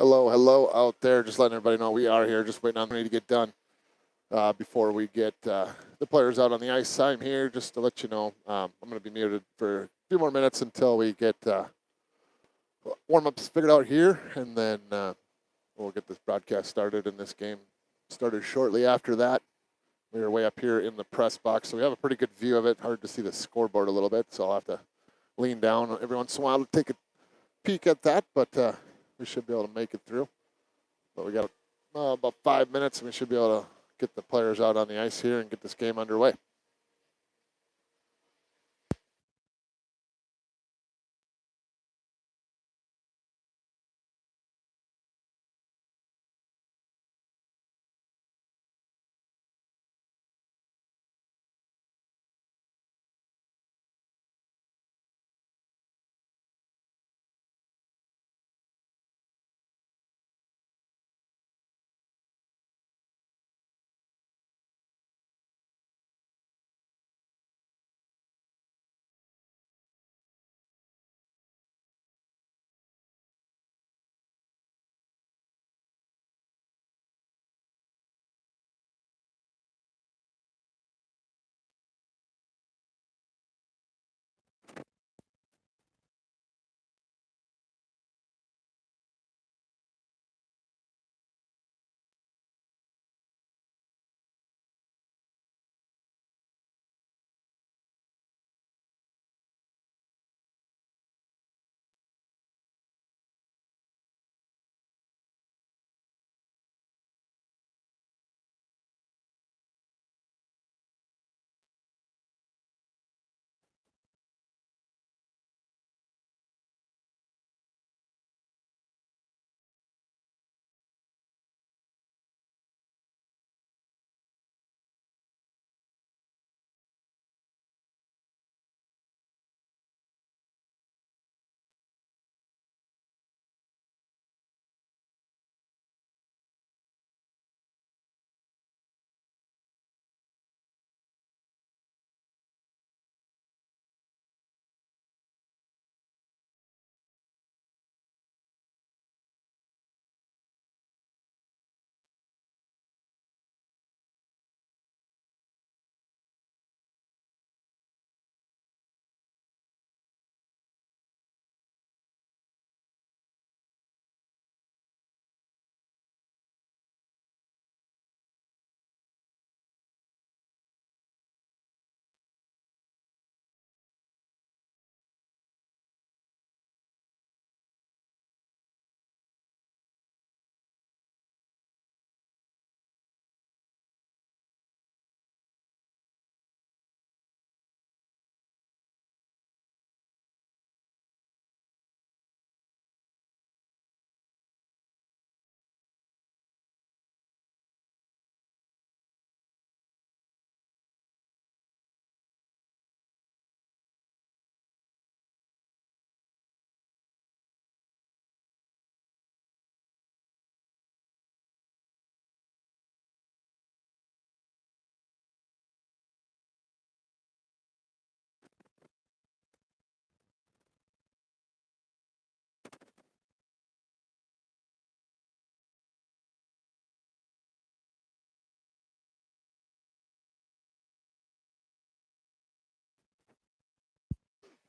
Hello out there. Just letting everybody know we are here. Just waiting on me to get done before we get the players out on the ice. I'm here just to let you know I'm going to be muted for a few more minutes until we get warm-ups figured out here, and then we'll get this broadcast started and this game started shortly after that. We are way up here in the press box, so we have a pretty good view of it. Hard to see the scoreboard a little bit, so I'll have to lean down every once in a while to take a peek at that, but we should be able to make it through. But we got about 5 minutes, and we should be able to get the players out on the ice here and get this game underway.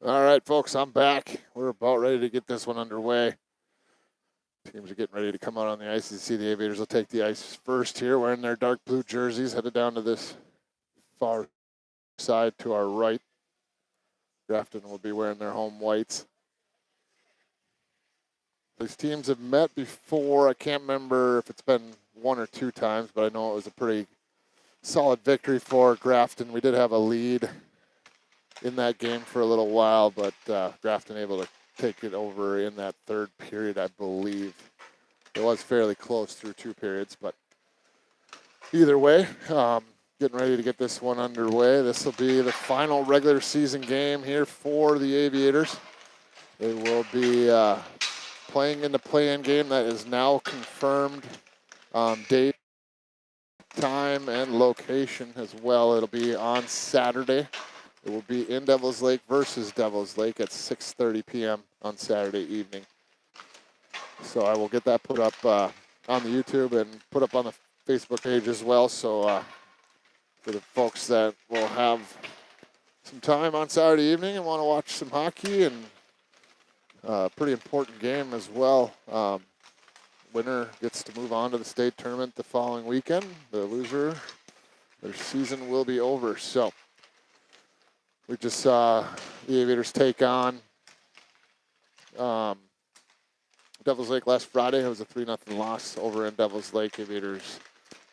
All right, folks, I'm back. We're about ready to get this one underway. Teams are getting ready to come out on the ice. You see the Aviators will take the ice first here, wearing their dark blue jerseys, headed down to this far side to our right. Grafton will be wearing their home whites. These teams have met before. I can't remember if it's been one or two times, but I know it was a pretty solid victory for Grafton. We did have a lead in that game for a little while, but Grafton able to take it over in that third period, I believe. It was fairly close through two periods, but either way, getting ready to get this one underway. This will be the final regular season game here for the Aviators. They will be playing in the play-in game that is now confirmed date, time, and location as well. It'll be on Saturday. It will be in Devils Lake versus Devils Lake at 6:30 p.m. on Saturday evening. So I will get that put up on the YouTube and put up on the Facebook page as well. So for the folks that will have some time on Saturday evening and want to watch some hockey, and pretty important game as well. Winner gets to move on to the state tournament the following weekend. The loser, their season will be over. So we just saw the Aviators take on Devils Lake last Friday. It was a 3-0 loss over in Devils Lake. Aviators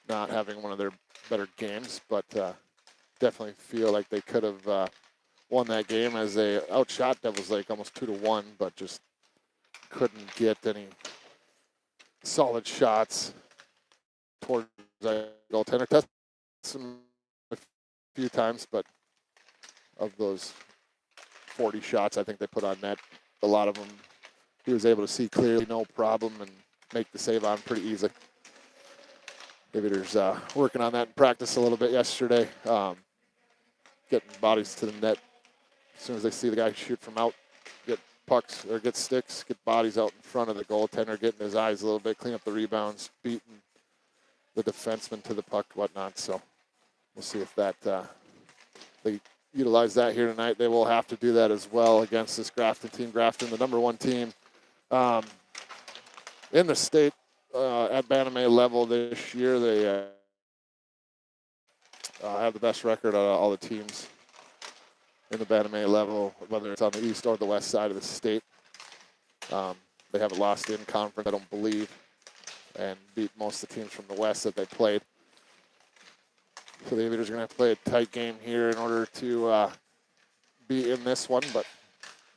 not having one of their better games, but definitely feel like they could have won that game as they outshot Devils Lake almost 2-1, but just couldn't get any solid shots towards the goaltender. Tested him a few times, but of those 40 shots I think they put on net, a lot of them he was able to see clearly, no problem, and make the save on pretty easily. Aviators working on that in practice a little bit yesterday, getting bodies to the net as soon as they see the guy shoot from out, get pucks or get sticks, get bodies out in front of the goaltender, getting his eyes a little bit, clean up the rebounds, beating the defenseman to the puck, whatnot. So we'll see if that they utilize that here tonight. They will have to do that as well against this Grafton team. Grafton, the #1 team in the state at Bantam A level this year. They have the best record out of all the teams in the Bantam A level, whether it's on the east or the west side of the state. They haven't lost in conference, I don't believe, and beat most of the teams from the west that they played. So the Aviators are going to have to play a tight game here in order to be in this one, but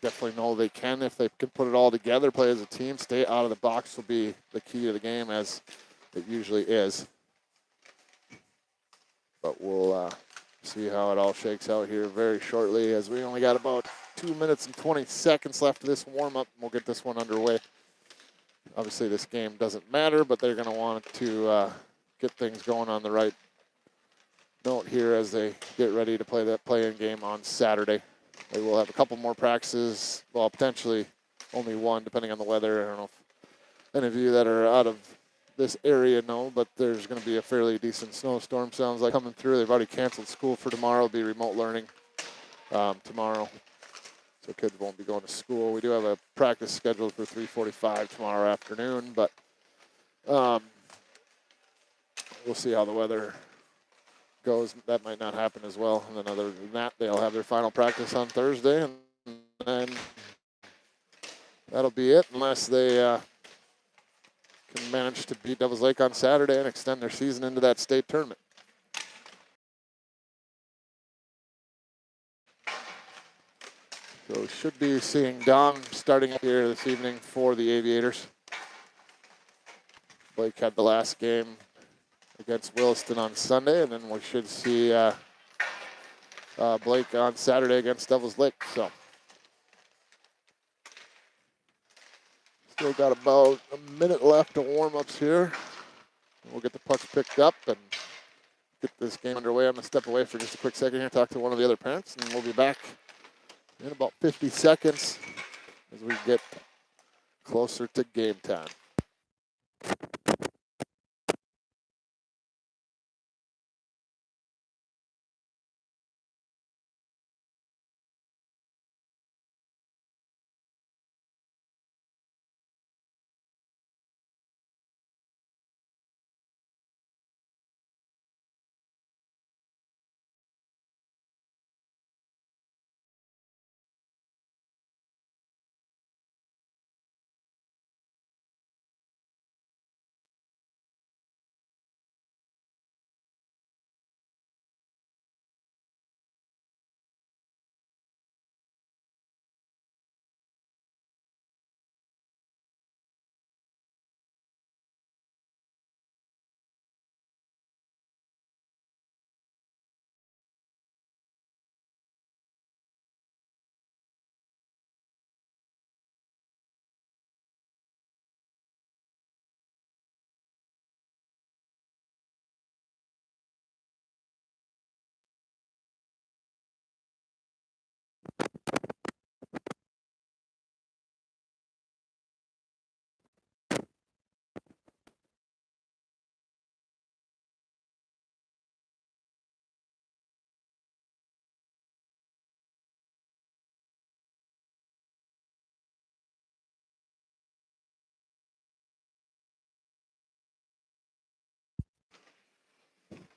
definitely know they can if they can put it all together, play as a team, stay out of the box will be the key to the game, as it usually is. But we'll see how it all shakes out here very shortly, as we only got about 2 minutes and 20 seconds left of this warm-up. We'll get this one underway. Obviously, this game doesn't matter, but they're going to want to get things going on the right note here as they get ready to play that play-in game on Saturday. They will have a couple more practices, well, potentially only one, depending on the weather. I don't know if any of you that are out of this area know, but there's going to be a fairly decent snowstorm, sounds like, coming through. They've already canceled school for tomorrow. It'll be remote learning tomorrow, so kids won't be going to school. We do have a practice scheduled for 3:45 tomorrow afternoon, but we'll see how the weather goes. That might not happen as well. And then other than that, they'll have their final practice on Thursday, and then that'll be it, unless they can manage to beat Devils Lake on Saturday and extend their season into that state tournament. So we should be seeing Dom starting here this evening for the Aviators. Blake had the last game against Williston on Sunday, and then we should see Blake on Saturday against Devils Lake. So still got about a minute left of warm-ups here. We'll get the pucks picked up and get this game underway. I'm going to step away for just a quick second here, talk to one of the other parents, and we'll be back in about 50 seconds as we get closer to game time.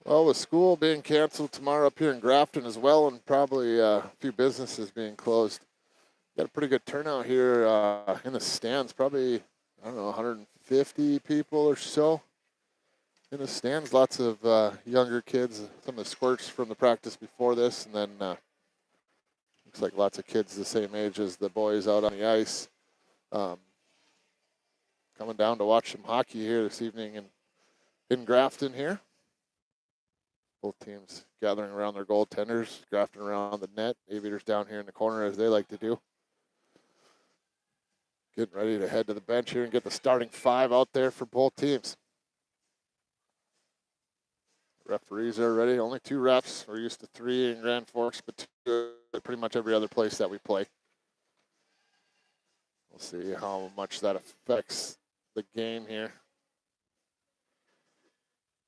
Well, with school being canceled tomorrow up here in Grafton as well, and probably a few businesses being closed, got a pretty good turnout here in the stands. Probably, I don't know, 150 people or so in the stands. Lots of younger kids, some of the squirts from the practice before this, and then looks like lots of kids the same age as the boys out on the ice. Coming down to watch some hockey here this evening in Grafton here. Both teams gathering around their goaltenders, Grafton around the net. Aviators down here in the corner as they like to do. Getting ready to head to the bench here and get the starting five out there for both teams. Referees are ready. Only 2 refs. We're used to 3 in Grand Forks, but 2 at pretty much every other place that we play. We'll see how much that affects the game here.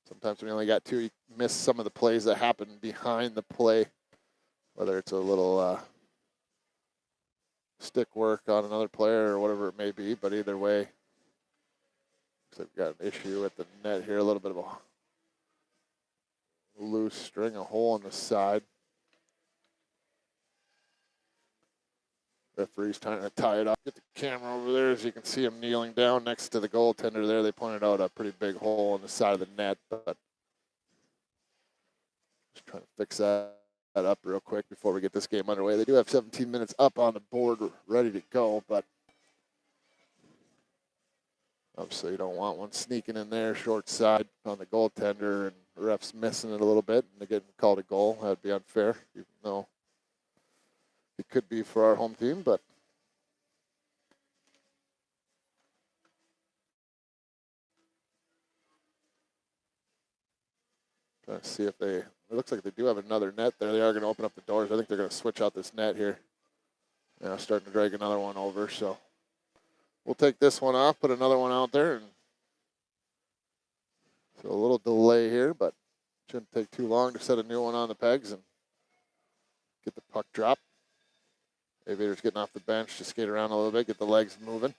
Sometimes when you only got 2, you miss some of the plays that happen behind the play, whether it's a little stick work on another player or whatever it may be. But either way, looks like we've got an issue at the net here, a little bit of a loose string, a hole in the side. Referee's trying to tie it up. Get the camera over there as you can see him kneeling down next to the goaltender there. They pointed out a pretty big hole in the side of the net, but just trying to fix that up real quick before we get this game underway. They do have 17 minutes up on the board ready to go, but obviously you don't want one sneaking in there short side on the goaltender and the ref's missing it a little bit and they get called a goal. That would be unfair, even though it could be for our home team, but trying to see if it looks like they do have another net there. They are going to open up the doors. I think they're going to switch out this net here. Yeah, starting to drag another one over, so we'll take this one off, put another one out there, and so a little delay here, but shouldn't take too long to set a new one on the pegs and get the puck drop. Aviators getting off the bench to skate around a little bit, get the legs moving.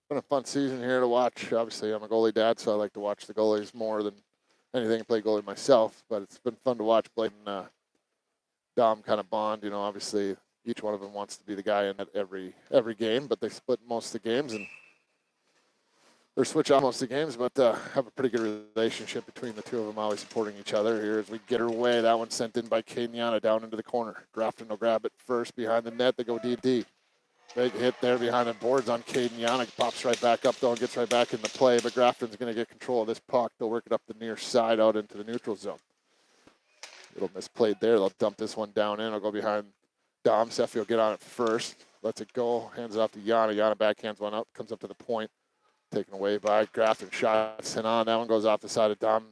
Been a fun season here to watch. Obviously, I'm a goalie dad, so I like to watch the goalies more than anything. I play goalie myself, but it's been fun to watch Blake and Dom kind of bond. You know, obviously, each one of them wants to be the guy in every game, but they split most of the games and or switch out most of the games, but have a pretty good relationship between the two of them, always supporting each other. Here as we get her away, that one sent in by Kenyana down into the corner. Grafton will grab it first behind the net. They go DD. Big hit there behind the boards on Kenyana. Pops right back up, though, and gets right back into play, but Grafton's going to get control of this puck. They'll work it up the near side out into the neutral zone. Little misplayed there. They'll dump this one down in. I'll go behind Dom. Seffi will get on it first. Lets it go. Hands it off to Yana. Yana backhands one up. Comes up to the point. Taken away by Grafton. Shots and on. That one goes off the side of Dom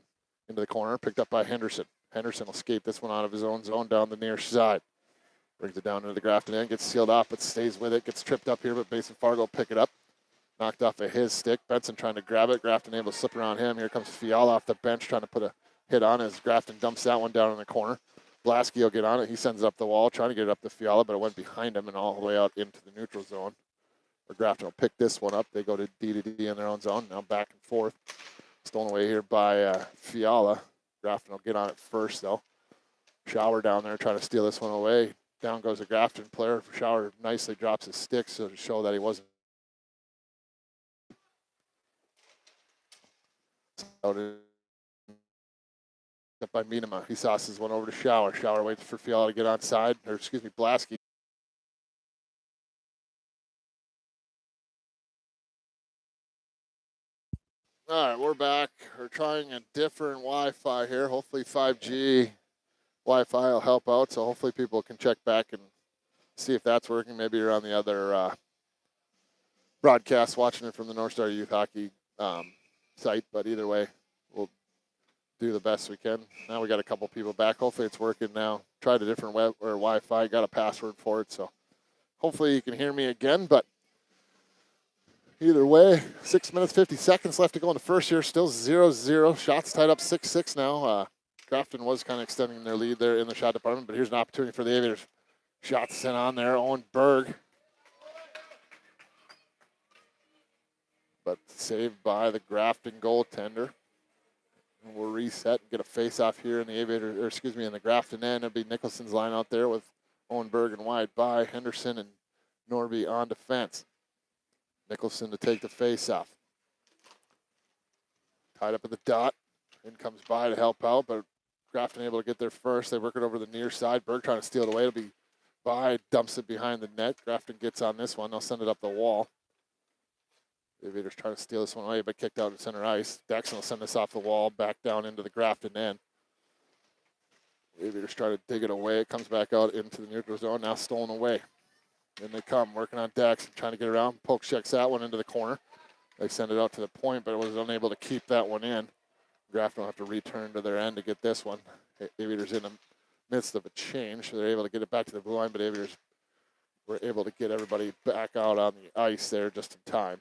into the corner. Picked up by Henderson. Henderson will skate this one out of his own zone down the near side. Brings it down into the Grafton end. Gets sealed off, but stays with it. Gets tripped up here, but Basin Fargo pick it up. Knocked off of his stick. Benson trying to grab it. Grafton able to slip around him. Here comes Fiala off the bench trying to put a hit on as Grafton dumps that one down in the corner. Blasky will get on it. He sends it up the wall, trying to get it up to Fiala, but it went behind him and all the way out into the neutral zone. Or Grafton will pick this one up. They go to D in their own zone. Now back and forth. Stolen away here by Fiala. Grafton will get on it first, though. Shower down there trying to steal this one away. Down goes the Grafton player. Shower nicely drops his stick so to show that he wasn't out by Minima. He sauces one over to Shower. Shower waits for Fiala to get onside, or excuse me, Blasky. All right, we're back. We're trying a different Wi-Fi here. Hopefully 5G Wi-Fi will help out, so hopefully people can check back and see if that's working. Maybe you're on the other broadcast watching it from the North Star Youth Hockey site, but either way, we'll do the best we can. Now we got a couple people back. Hopefully it's working now. Tried a different web or Wi-Fi, got a password for it, so hopefully you can hear me again, but either way, 6 minutes, 50 seconds left to go in the first here. Still 0-0. Shots tied up 6-6 now. Grafton was kind of extending their lead there in the shot department, but here's an opportunity for the Aviators. Shots sent on there. Owen Berg. but saved by the Grafton goaltender. And we'll reset and get a face-off here in the in the Grafton end. It'll be Nicholson's line out there with Owen Bergen wide by Henderson and Norby on defense. Nicholson to take the face-off. Tied up at the dot. In comes by to help out, but Grafton able to get there first. They work it over the near side. Berg trying to steal it away. It'll be by, dumps it behind the net. Grafton gets on this one. They'll send it up the wall. The Aviators trying to steal this one away, but kicked out in center ice. Dexon will send this off the wall, back down into the Grafton end. The Aviators try to dig it away. It comes back out into the neutral zone, now stolen away. Then they come, working on Dexon, trying to get around. Poke checks that one into the corner. They send it out to the point, but was unable to keep that one in. Grafton will have to return to their end to get this one. Aviators in the midst of a change, so they're able to get it back to the blue line, but Aviators were able to get everybody back out on the ice there just in time.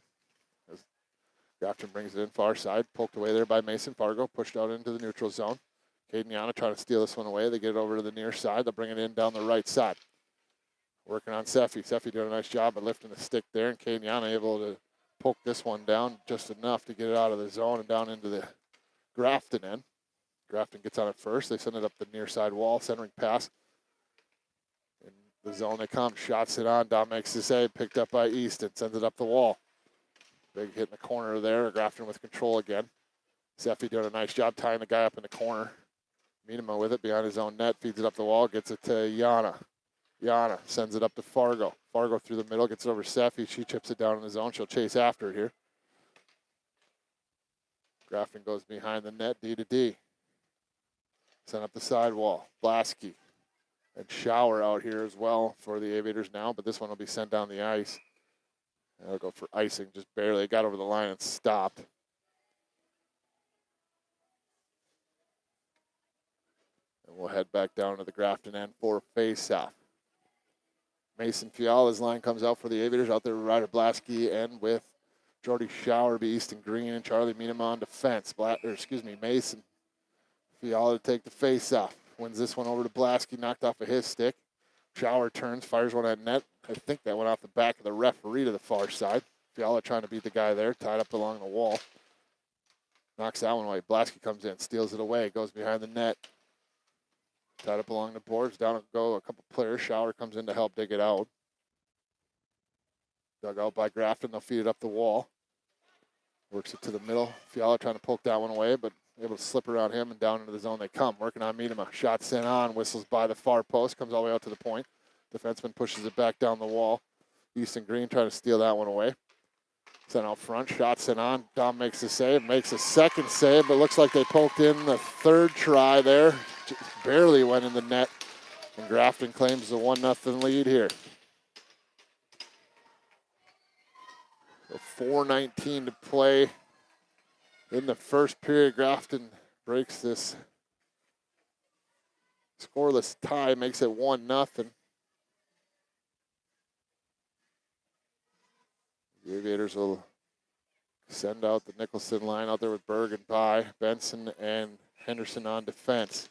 Grafton brings it in far side, poked away there by Mason Fargo, pushed out into the neutral zone. Caden Yana trying to steal this one away. They get it over to the near side. They'll bring it in down the right side. Working on Seffi. Seffi doing a nice job of lifting the stick there, and Caden Yana able to poke this one down just enough to get it out of the zone and down into the Grafton end. Grafton gets on it first. They send it up the near side wall, centering pass. In the zone they come. Shots it on. Dom makes the save. Picked up by Easton. Sends it up the wall. Big hit in the corner there. Grafton with control again. Seffi doing a nice job tying the guy up in the corner. Miedema with it behind his own net. Feeds it up the wall. Gets it to Yana. Yana sends it up to Fargo. Fargo through the middle. Gets it over to Seffi. She chips it down in the zone. She'll chase after it here. Grafton goes behind the net. D to D. Send up the sidewall. Blasky. And Shower out here as well for the Aviators now. But this one will be sent down the ice. They'll go for icing, just barely. Got over the line and stopped. And we'll head back down to the Grafton end for face-off. Mason Fiala's line comes out for the Aviators. Out there with Ryder Blasky and with Jordy Shower, be Easton Green, and Charlie Miedema on defense. Mason Fiala to take the face-off. Wins this one over to Blasky, knocked off of his stick. Shower turns, fires one at net. I think that went off the back of the referee to the far side. Fiala trying to beat the guy there, tied up along the wall. Knocks that one away. Blasky comes in, steals it away, goes behind the net. Tied up along the boards, down and go a couple players. Shower comes in to help dig it out. Dug out by Grafton, they'll feed it up the wall. Works it to the middle. Fiala trying to poke that one away, but able to slip around him and down into the zone they come. Working on Miedema. Shot sent on, whistles by the far post, comes all the way out to the point. Defenseman pushes it back down the wall. Easton Green trying to steal that one away. Sent out front, shot sent on. Dom makes the save, makes a second save, but looks like they poked in the third try there. Just barely went in the net, and Grafton claims the 1-0 lead here. So 4:19 to play in the first period. Grafton breaks this scoreless tie, makes it 1-0. The Aviators will send out the Nicholson line out there with Berg and By, Benson and Henderson on defense.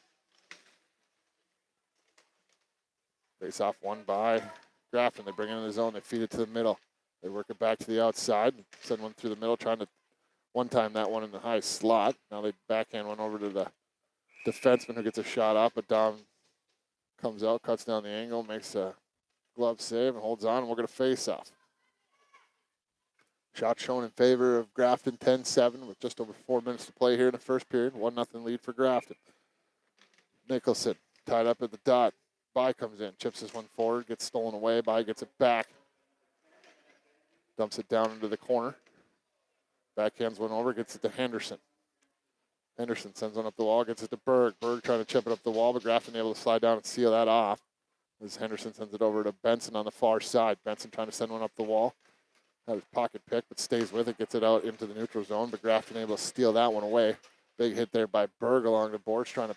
Face off one by Grafton. They bring it in the zone. They feed it to the middle. They work it back to the outside. Send one through the middle, trying to one-time that one in the high slot. Now they backhand one over to the defenseman who gets a shot off, but Dom comes out, cuts down the angle, makes a glove save, and holds on, and we're going to face off. Shot shown in favor of Grafton, 10-7, with just over 4 minutes to play here in the first period. 1-0 lead for Grafton. Nicholson tied up at the dot. By comes in, chips this one forward, gets stolen away. By gets it back. Dumps it down into the corner. Backhands one over, gets it to Henderson. Henderson sends one up the wall, gets it to Berg. Berg trying to chip it up the wall, but Grafton able to slide down and seal that off. As Henderson sends it over to Benson on the far side. Benson trying to send one up the wall. Had his pocket pick, but stays with it, gets it out into the neutral zone, but Grafton able to steal that one away. Big hit there by Berg along the boards, trying to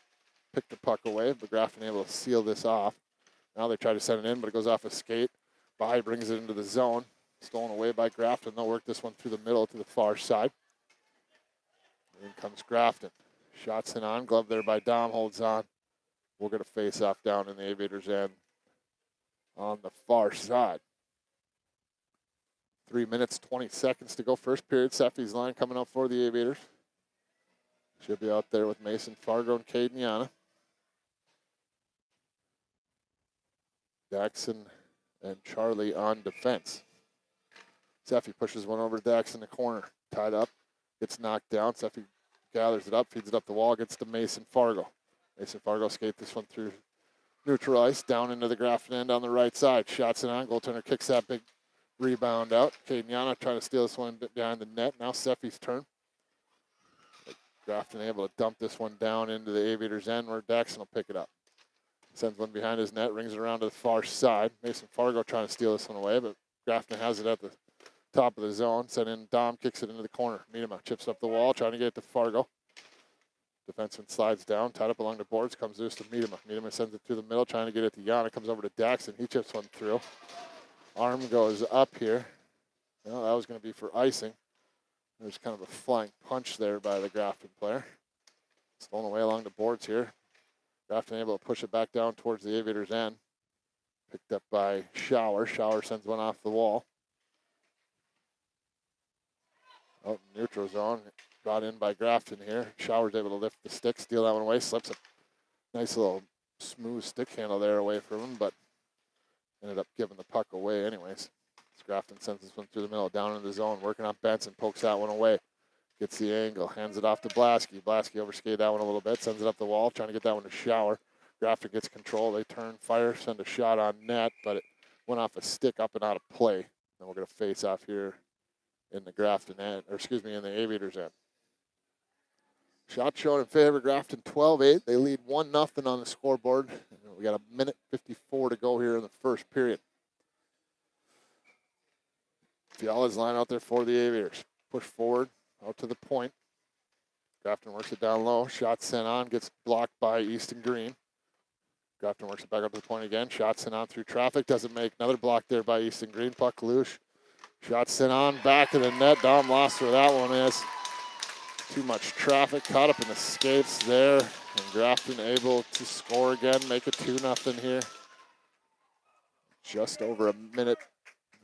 pick the puck away, but Grafton able to seal this off. Now they try to send it in, but it goes off a skate. By brings it into the zone. Stolen away by Grafton. They'll work this one through the middle to the far side. In comes Grafton. Shots in on, glove there by Dom, holds on. We're going to face off down in the Aviators' end on the far side. 3 minutes, 20 seconds to go. First period. Seffi's line coming up for the Aviators. Should be out there with Mason Fargo and Caden Yana. Daxon and Charlie on defense. Seffi pushes one over to Dax in the corner. Tied up. Gets knocked down. Seffi gathers it up, feeds it up the wall, gets to Mason Fargo. Mason Fargo skate this one through neutral ice, down into the Grafton end on the right side. Shots it on. Goaltender kicks that big rebound out. Caden Yana trying to steal this one behind the net. Now Seffi's turn. Grafton able to dump this one down into the Aviators' end where Daxon will pick it up. Sends one behind his net, rings it around to the far side. Mason Fargo trying to steal this one away, but Grafton has it at the top of the zone. Sent in Dom, kicks it into the corner. Miedema chips up the wall, trying to get it to Fargo. Defenseman slides down, tied up along the boards, comes loose to Miedema. Miedema sends it through the middle, trying to get it to Yana. Comes over to Daxon. He chips one through. Arm goes up here. Well, that was going to be for icing. There's kind of a flying punch there by the Grafton player. Stolen away along the boards here. Grafton able to push it back down towards the Aviators' end. Picked up by Shower. Shower sends one off the wall. Out in neutral zone. Brought in by Grafton here. Shower's able to lift the stick, steal that one away. Slips a nice little smooth stick handle there away from him, but ended up giving the puck away anyways. Grafton sends this one through the middle, down in the zone, working on Benson, pokes that one away. Gets the angle, hands it off to Blasky. Blasky overskated that one a little bit, sends it up the wall, trying to get that one to Shower. Grafton gets control, they turn, fire, send a shot on net, but it went off a stick up and out of play. And we're going to face off here in the Grafton end, or excuse me, in the Aviators end. Shot shown in favor, Grafton 12-8. They lead 1-0 on the scoreboard. We got a minute 54 to go here in the first period. Fiala's line out there for the Aviators. Push forward, out to the point. Grafton works it down low. Shot sent on, gets blocked by Easton Green. Grafton works it back up to the point again. Shot sent on through traffic. Doesn't make another block there by Easton Green. Puck loose. Shot sent on, back of the net. Dom lost where that one is. Too much traffic, caught up in the skates there. And Grafton able to score again, make it 2-0 here. Just over a minute.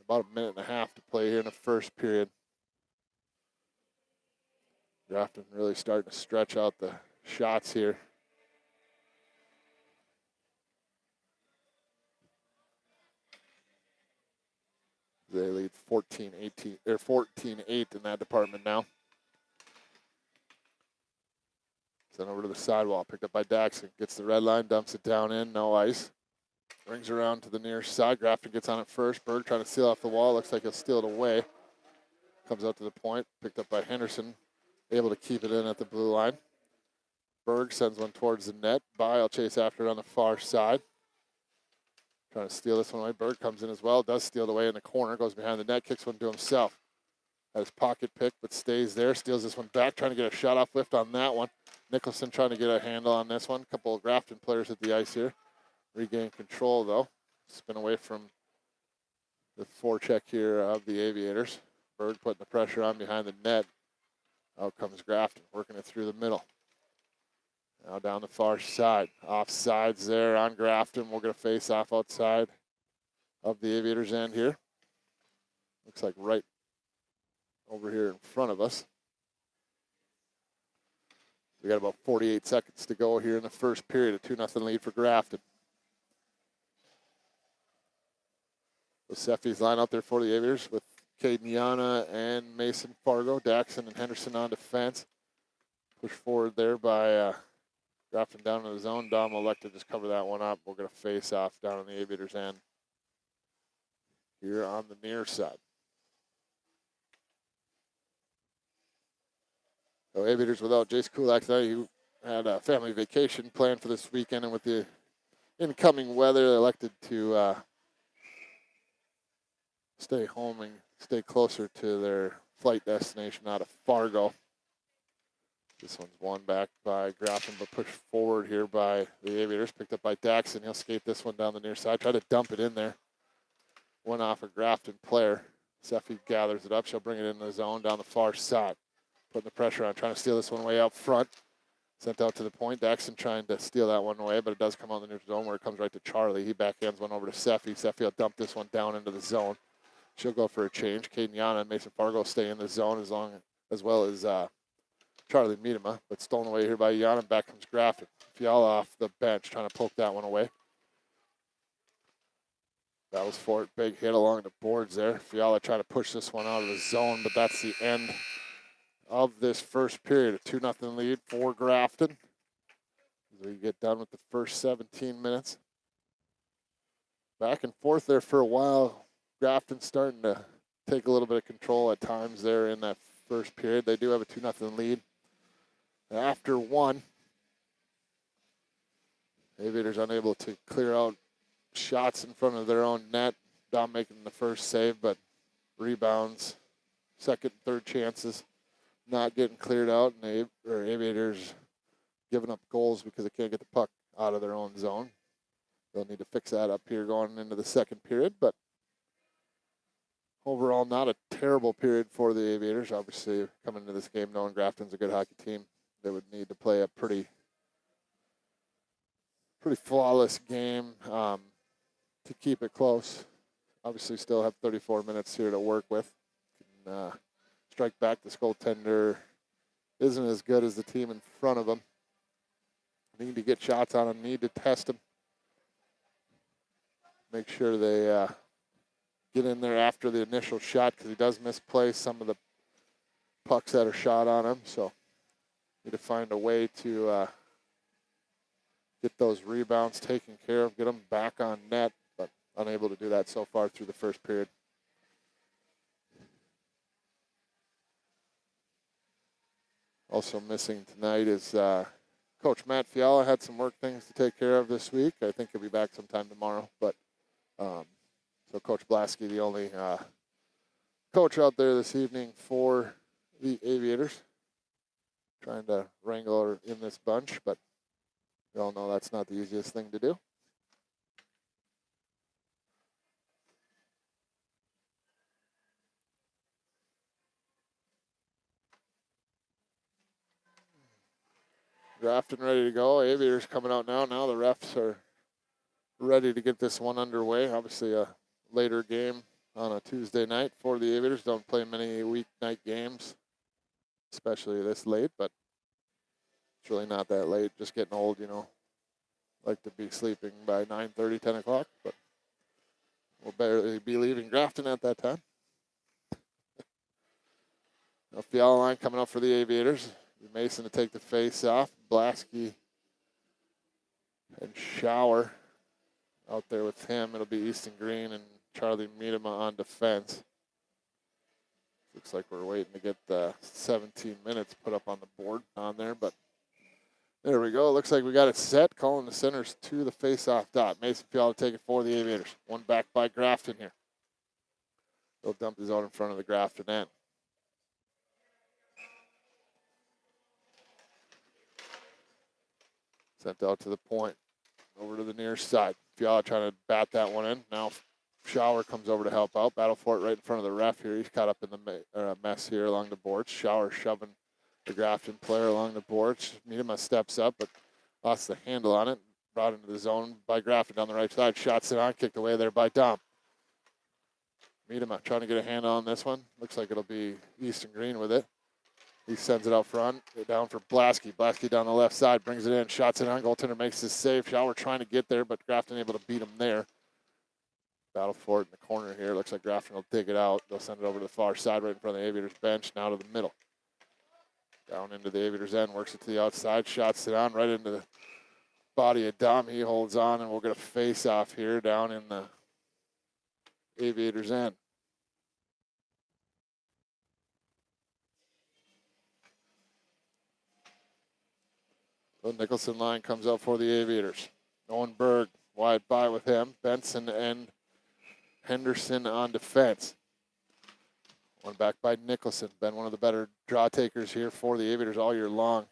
About a minute and a half to play here in the first period. Grafton really starting to stretch out the shots here. They lead 14-8 in that department now. Sent over to the sidewall, picked up by Daxon. Gets the red line, dumps it down in, no ice. Brings around to the near side. Grafton gets on it first. Berg trying to seal off the wall. Looks like he'll steal it away. Comes out to the point. Picked up by Henderson. Able to keep it in at the blue line. Berg sends one towards the net. Bile chase after it on the far side. Trying to steal this one away. Berg comes in as well. Does steal it away in the corner. Goes behind the net. Kicks one to himself. Has his pocket pick, but stays there. Steals this one back. Trying to get a shot off lift on that one. Nicholson trying to get a handle on this one. A couple of Grafton players at the ice here. Regain control, though. Spin away from the forecheck here of the Aviators. Berg putting the pressure on behind the net. Out comes Grafton, working it through the middle. Now down the far side. Offsides there on Grafton. We're going to face off outside of the Aviators' end here. Looks like right over here in front of us. We got about 48 seconds to go here in the first period. A 2-0 lead for Grafton. Seffi's line out there for the Aviators with Caden Yana and Mason Fargo. Daxon and Henderson on defense. Push forward there by Grafton down in the zone. Dom will elect to just cover that one up. We're going to face off down on the Aviators' end here on the near side. So Aviators without Jace Kulak tonight, who had a family vacation planned for this weekend, and with the incoming weather, they elected to stay home and stay closer to their flight destination out of Fargo. This one's won back by Grafton, but pushed forward here by the Aviators. Picked up by Daxon. He'll skate this one down the near side. Try to dump it in there. Went off a Grafton player. Seffi gathers it up. She'll bring it in the zone down the far side. Putting the pressure on, trying to steal this one away up front. Sent out to the point. Daxon trying to steal that one away, but it does come out in the neutral zone where it comes right to Charlie. He backhands one over to Seffi. Seffi will dump this one down into the zone. she'll go for a change. Caden Yana and Mason Fargo stay in the zone as well as Charlie Miedema, but stolen away here by Yana. Back comes Grafton. Fiala off the bench, trying to poke that one away. Battles for it. Big hit along the boards there. Fiala trying to push this one out of the zone, but that's the end of this first period. A 2-0 lead for Grafton as we get done with the first 17 minutes. Back and forth there for a while. Grafton starting to take a little bit of control at times there in that first period. They do have a 2-0 lead. After one, Aviators unable to clear out shots in front of their own net. Dom making the first save, but rebounds, second, third chances, not getting cleared out, and Aviators giving up goals because they can't get the puck out of their own zone. They'll need to fix that up here going into the second period, but overall not a terrible period for the Aviators. Obviously, coming into this game knowing Grafton's a good hockey team, they would need to play a pretty flawless game to keep it close. Obviously, still have 34 minutes here to work with. Can, strike back. This goaltender isn't as good as the team in front of them. Need to get shots on him. Need to test him. Make sure they get in there after the initial shot because he does misplace some of the pucks that are shot on him. So need to find a way to get those rebounds taken care of, get them back on net, but unable to do that so far through the first period. Also missing tonight is Coach Matt Fiala. Had some work things to take care of this week. I think he'll be back sometime tomorrow. But so Coach Blasky, the only coach out there this evening for the Aviators. Trying to wrangle her in this bunch, but we all know that's not the easiest thing to do. Grafton ready to go. Aviators coming out now. Now the refs are ready to get this one underway. Obviously a later game on a Tuesday night for the Aviators. Don't play many weeknight games, especially this late, but it's really not that late. Just getting old, you know. Like to be sleeping by 9:30, 10 o'clock, but we'll barely be leaving Grafton at that time. Now Fiala line coming up for the Aviators. Mason to take the face off. Blasky and Shower out there with him. It'll be Easton Green and Charlie Miedema on defense. Looks like we're waiting to get the 17 minutes put up on the board on there, but there we go. Looks like we got it set. Calling the centers to the face-off dot. Mason Fiala to take it for the Aviators. One back by Grafton here. They'll dump the zone in front of the Grafton end. Sent out to the point. Over to the near side. Fiala trying to bat that one in. Now Shower comes over to help out. Battle for it right in front of the ref here. He's caught up in the mess here along the boards. Shower shoving the Grafton player along the boards. Miedema steps up, but lost the handle on it. Brought into the zone by Grafton down the right side. Shots it on. Kicked away there by Dom. Miedema trying to get a handle on this one. Looks like it'll be Easton Green with it. He sends it out front, down for Blasky. Blasky down the left side, brings it in, shots it on. Goaltender makes his save. Shower trying to get there, but Grafton able to beat him there. Battle for it in the corner here. Looks like Grafton will dig it out. They'll send it over to the far side right in front of the Aviators bench, now to the middle. Down into the Aviators end, works it to the outside, shots it on right into the body of Dom. He holds on, and we'll get a face-off here down in the Aviators end. The Nicholson line comes out for the Aviators. Owen Berg wide by with him. Benson and Henderson on defense. One back by Nicholson. Been one of the better draw takers here for the Aviators all year long.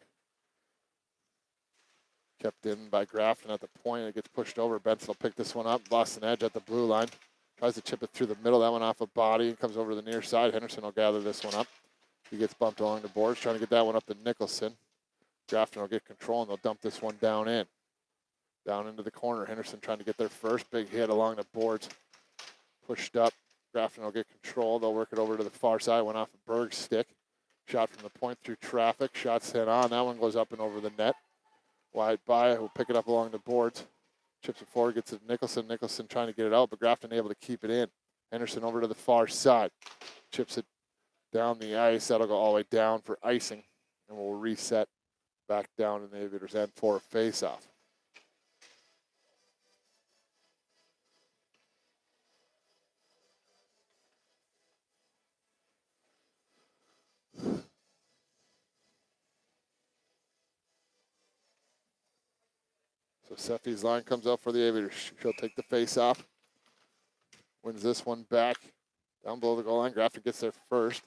Kept in by Grafton at the point. It gets pushed over. Benson will pick this one up. Lost an edge at the blue line. Tries to chip it through the middle. That one off a body. Comes over to the near side. Henderson will gather this one up. He gets bumped along the boards. Trying to get that one up to Nicholson. Grafton will get control, and they'll dump this one down in. Down into the corner. Henderson trying to get there first. Big hit along the boards. Pushed up. Grafton will get control. They'll work it over to the far side. Went off of Berg's stick. Shot from the point through traffic. Shot sent on. That one goes up and over the net. Wide by. We'll pick it up along the boards. Chips it forward. Gets it to Nicholson. Nicholson trying to get it out, but Grafton able to keep it in. Henderson over to the far side. Chips it down the ice. That'll go all the way down for icing. And we'll reset back down in the Aviators' end for a face-off. So Seffi's line comes out for the Aviators. She'll take the face-off. Wins this one back. Down below the goal line. Grafton gets there first.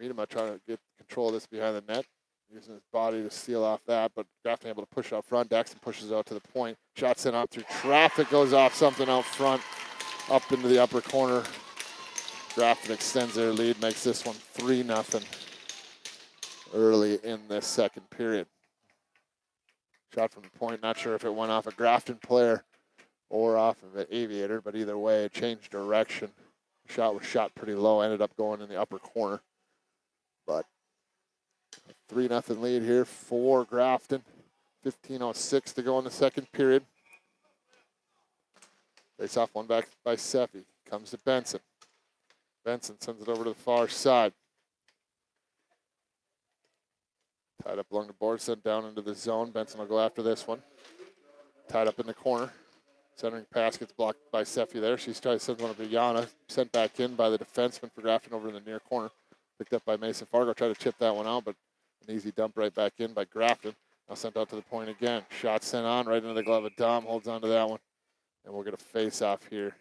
Miedema trying to get control of this behind the net. Using his body to steal off that, but Grafton able to push out front. Daxton pushes out to the point. Shot sent out through traffic. Goes off something out front. Up into the upper corner. Grafton extends their lead. Makes this one 3-0 early in this second period. Shot from the point. Not sure if it went off a Grafton player or off of an Aviator, but either way, it changed direction. The shot was shot pretty low. Ended up going in the upper corner. But 3-0 lead here for Grafton. 15:06 to go in the second period. Face off one back by Seffi. Comes to Benson. Benson sends it over to the far side. Tied up along the board, sent down into the zone. Benson will go after this one. Tied up in the corner. Centering pass gets blocked by Seffi there. She's trying to send one to Yana. Sent back in by the defenseman for Grafton over in the near corner. Picked up by Mason Fargo. Tried to chip that one out, but an easy dump right back in by Grafton. Now sent out to the point again. Shot sent on right into the glove of Dom. Holds on to that one. And we'll get a face-off here.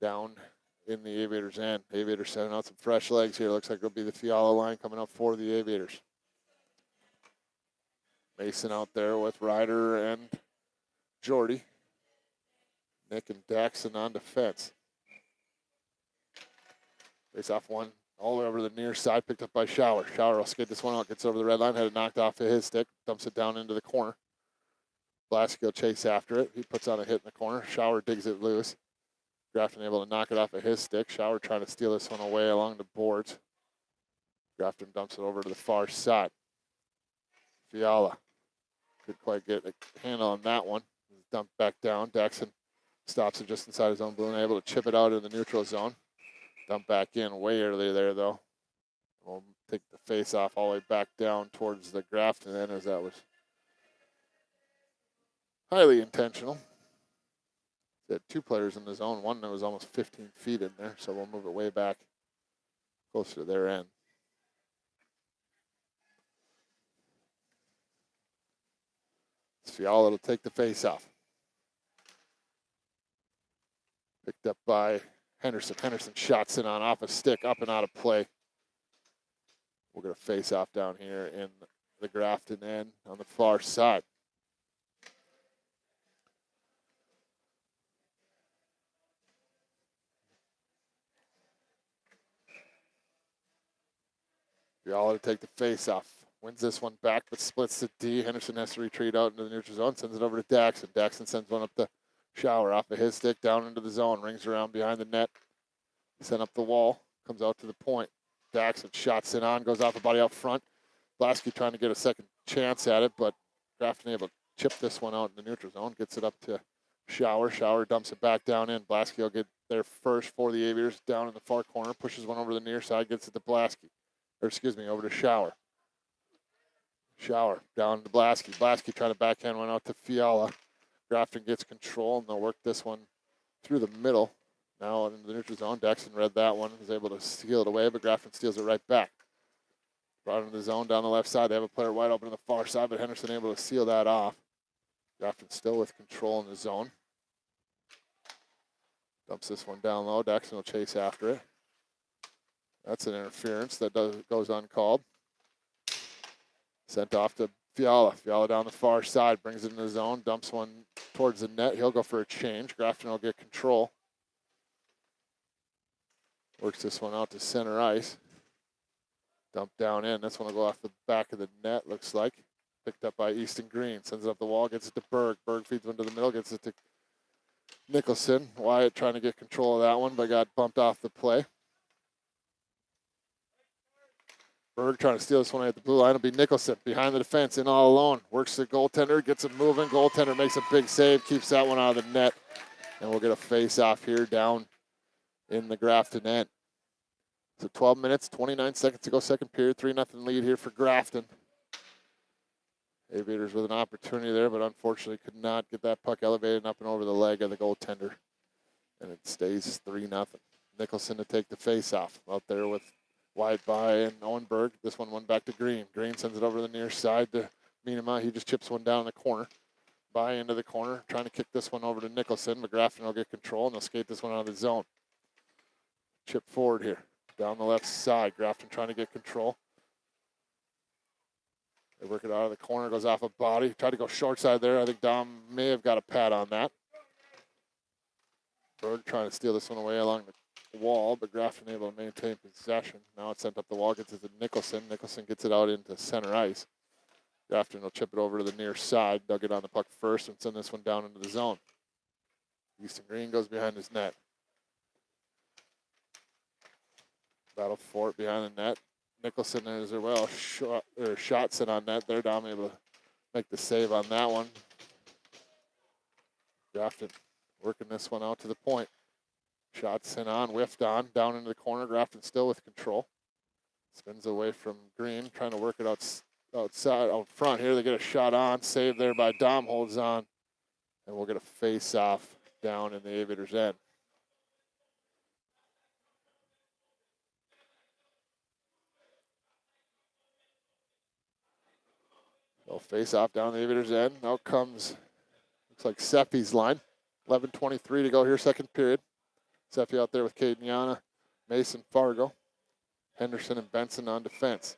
Down in the Aviators' end. Aviators sending out some fresh legs here. Looks like it'll be the Fiala line coming up for the Aviators. Mason out there with Ryder and Jordy. Nick and Daxon on defense. Face off one all the way over to the near side, picked up by Shower. Shower will skid this one out, gets over the red line, had it knocked off of his stick, dumps it down into the corner. Blasky will chase after it. He puts on a hit in the corner. Shower digs it loose. Grafton able to knock it off of his stick. Shower trying to steal this one away along the boards. Grafton dumps it over to the far side. Fiala could quite get a handle on that one. Dumped back down. Daxon stops it just inside his own blue and able to chip it out in the neutral zone. Dump back in way early there, though. We'll take the face off all the way back down towards the Grafton end, as that was highly intentional. They had two players in the zone. One that was almost 15 feet in there, so we'll move it way back closer to their end. Fiala will take the face off. Picked up by Henderson. Henderson shots it on off a stick, up and out of play. We're going to face off down here in the Grafton end on the far side. Fiala to take the face off. Wins this one back, but splits the D. Henderson has to retreat out into the neutral zone, sends it over to Daxon. Daxon sends one up the Shower off of his stick, down into the zone, rings around behind the net. Sent up the wall, comes out to the point. Daxon shots it on, goes off the body out front. Blasky trying to get a second chance at it, but Grafton able to chip this one out in the neutral zone, gets it up to Shower. Shower dumps it back down in. Blasky will get there first for the Aviators, down in the far corner, pushes one over the near side, gets it to Blasky. Over to Shower. Shower down to Blasky. Blasky trying to backhand one out to Fiala. Grafton gets control, and they'll work this one through the middle. Now in the neutral zone, Daxon read that one, was able to steal it away, but Grafton steals it right back. Brought into the zone down the left side. They have a player wide open on the far side, but Henderson able to seal that off. Grafton still with control in the zone. Dumps this one down low. Daxon will chase after it. That's an interference that goes uncalled. Sent off to Fiala. Fiala down the far side, brings it in the zone, dumps one towards the net. He'll go for a change. Grafton will get control. Works this one out to center ice. Dump down in. This one will go off the back of the net, looks like. Picked up by Easton Green. Sends it up the wall, gets it to Berg. Berg feeds one to the middle, gets it to Nicholson. Wyatt trying to get control of that one, but got bumped off the play. Berg trying to steal this one at the blue line. It'll be Nicholson behind the defense, in all alone. Works the goaltender, gets it moving. Goaltender makes a big save, keeps that one out of the net. And we'll get a face-off here down in the Grafton end. So 12 minutes, 29 seconds to go, second period. 3-0 lead here for Grafton. Aviators with an opportunity there, but unfortunately could not get that puck elevated up and over the leg of the goaltender. And it stays 3-0. Nicholson to take the face-off out there with wide by and Owenberg. This one went back to Green. Green sends it over the near side to Minima. He just chips one down in the corner. By into the corner, trying to kick this one over to Nicholson. McGraffin will get control, and they'll skate this one out of the zone. Chip forward here, down the left side. Grafton trying to get control. They work it out of the corner, goes off a body. Tried to go short side there. I think Dom may have got a pad on that. Berg trying to steal this one away along the wall, but Grafton able to maintain possession. Now it's sent up the wall, gets it to Nicholson. Nicholson gets it out into center ice. Grafton will chip it over to the near side. They'll get on the puck first and send this one down into the zone. Easton Green goes behind his net. Battle for it behind the net. Nicholson is well shot set on net. They're down able to make the save on that one. Grafton working this one out to the point. Shot sent on, whiffed on, down into the corner. Grafton still with control. Spins away from Green, trying to work it outside, out front here. They get a shot on, saved there by Dom, holds on, and we'll get a face-off down in the Aviators' end. They'll face off down the Aviators' end. Now comes, looks like Seffi's line. 11:23 to go here, second period. Seffi out there with Caden Yana, Mason Fargo, Henderson and Benson on defense.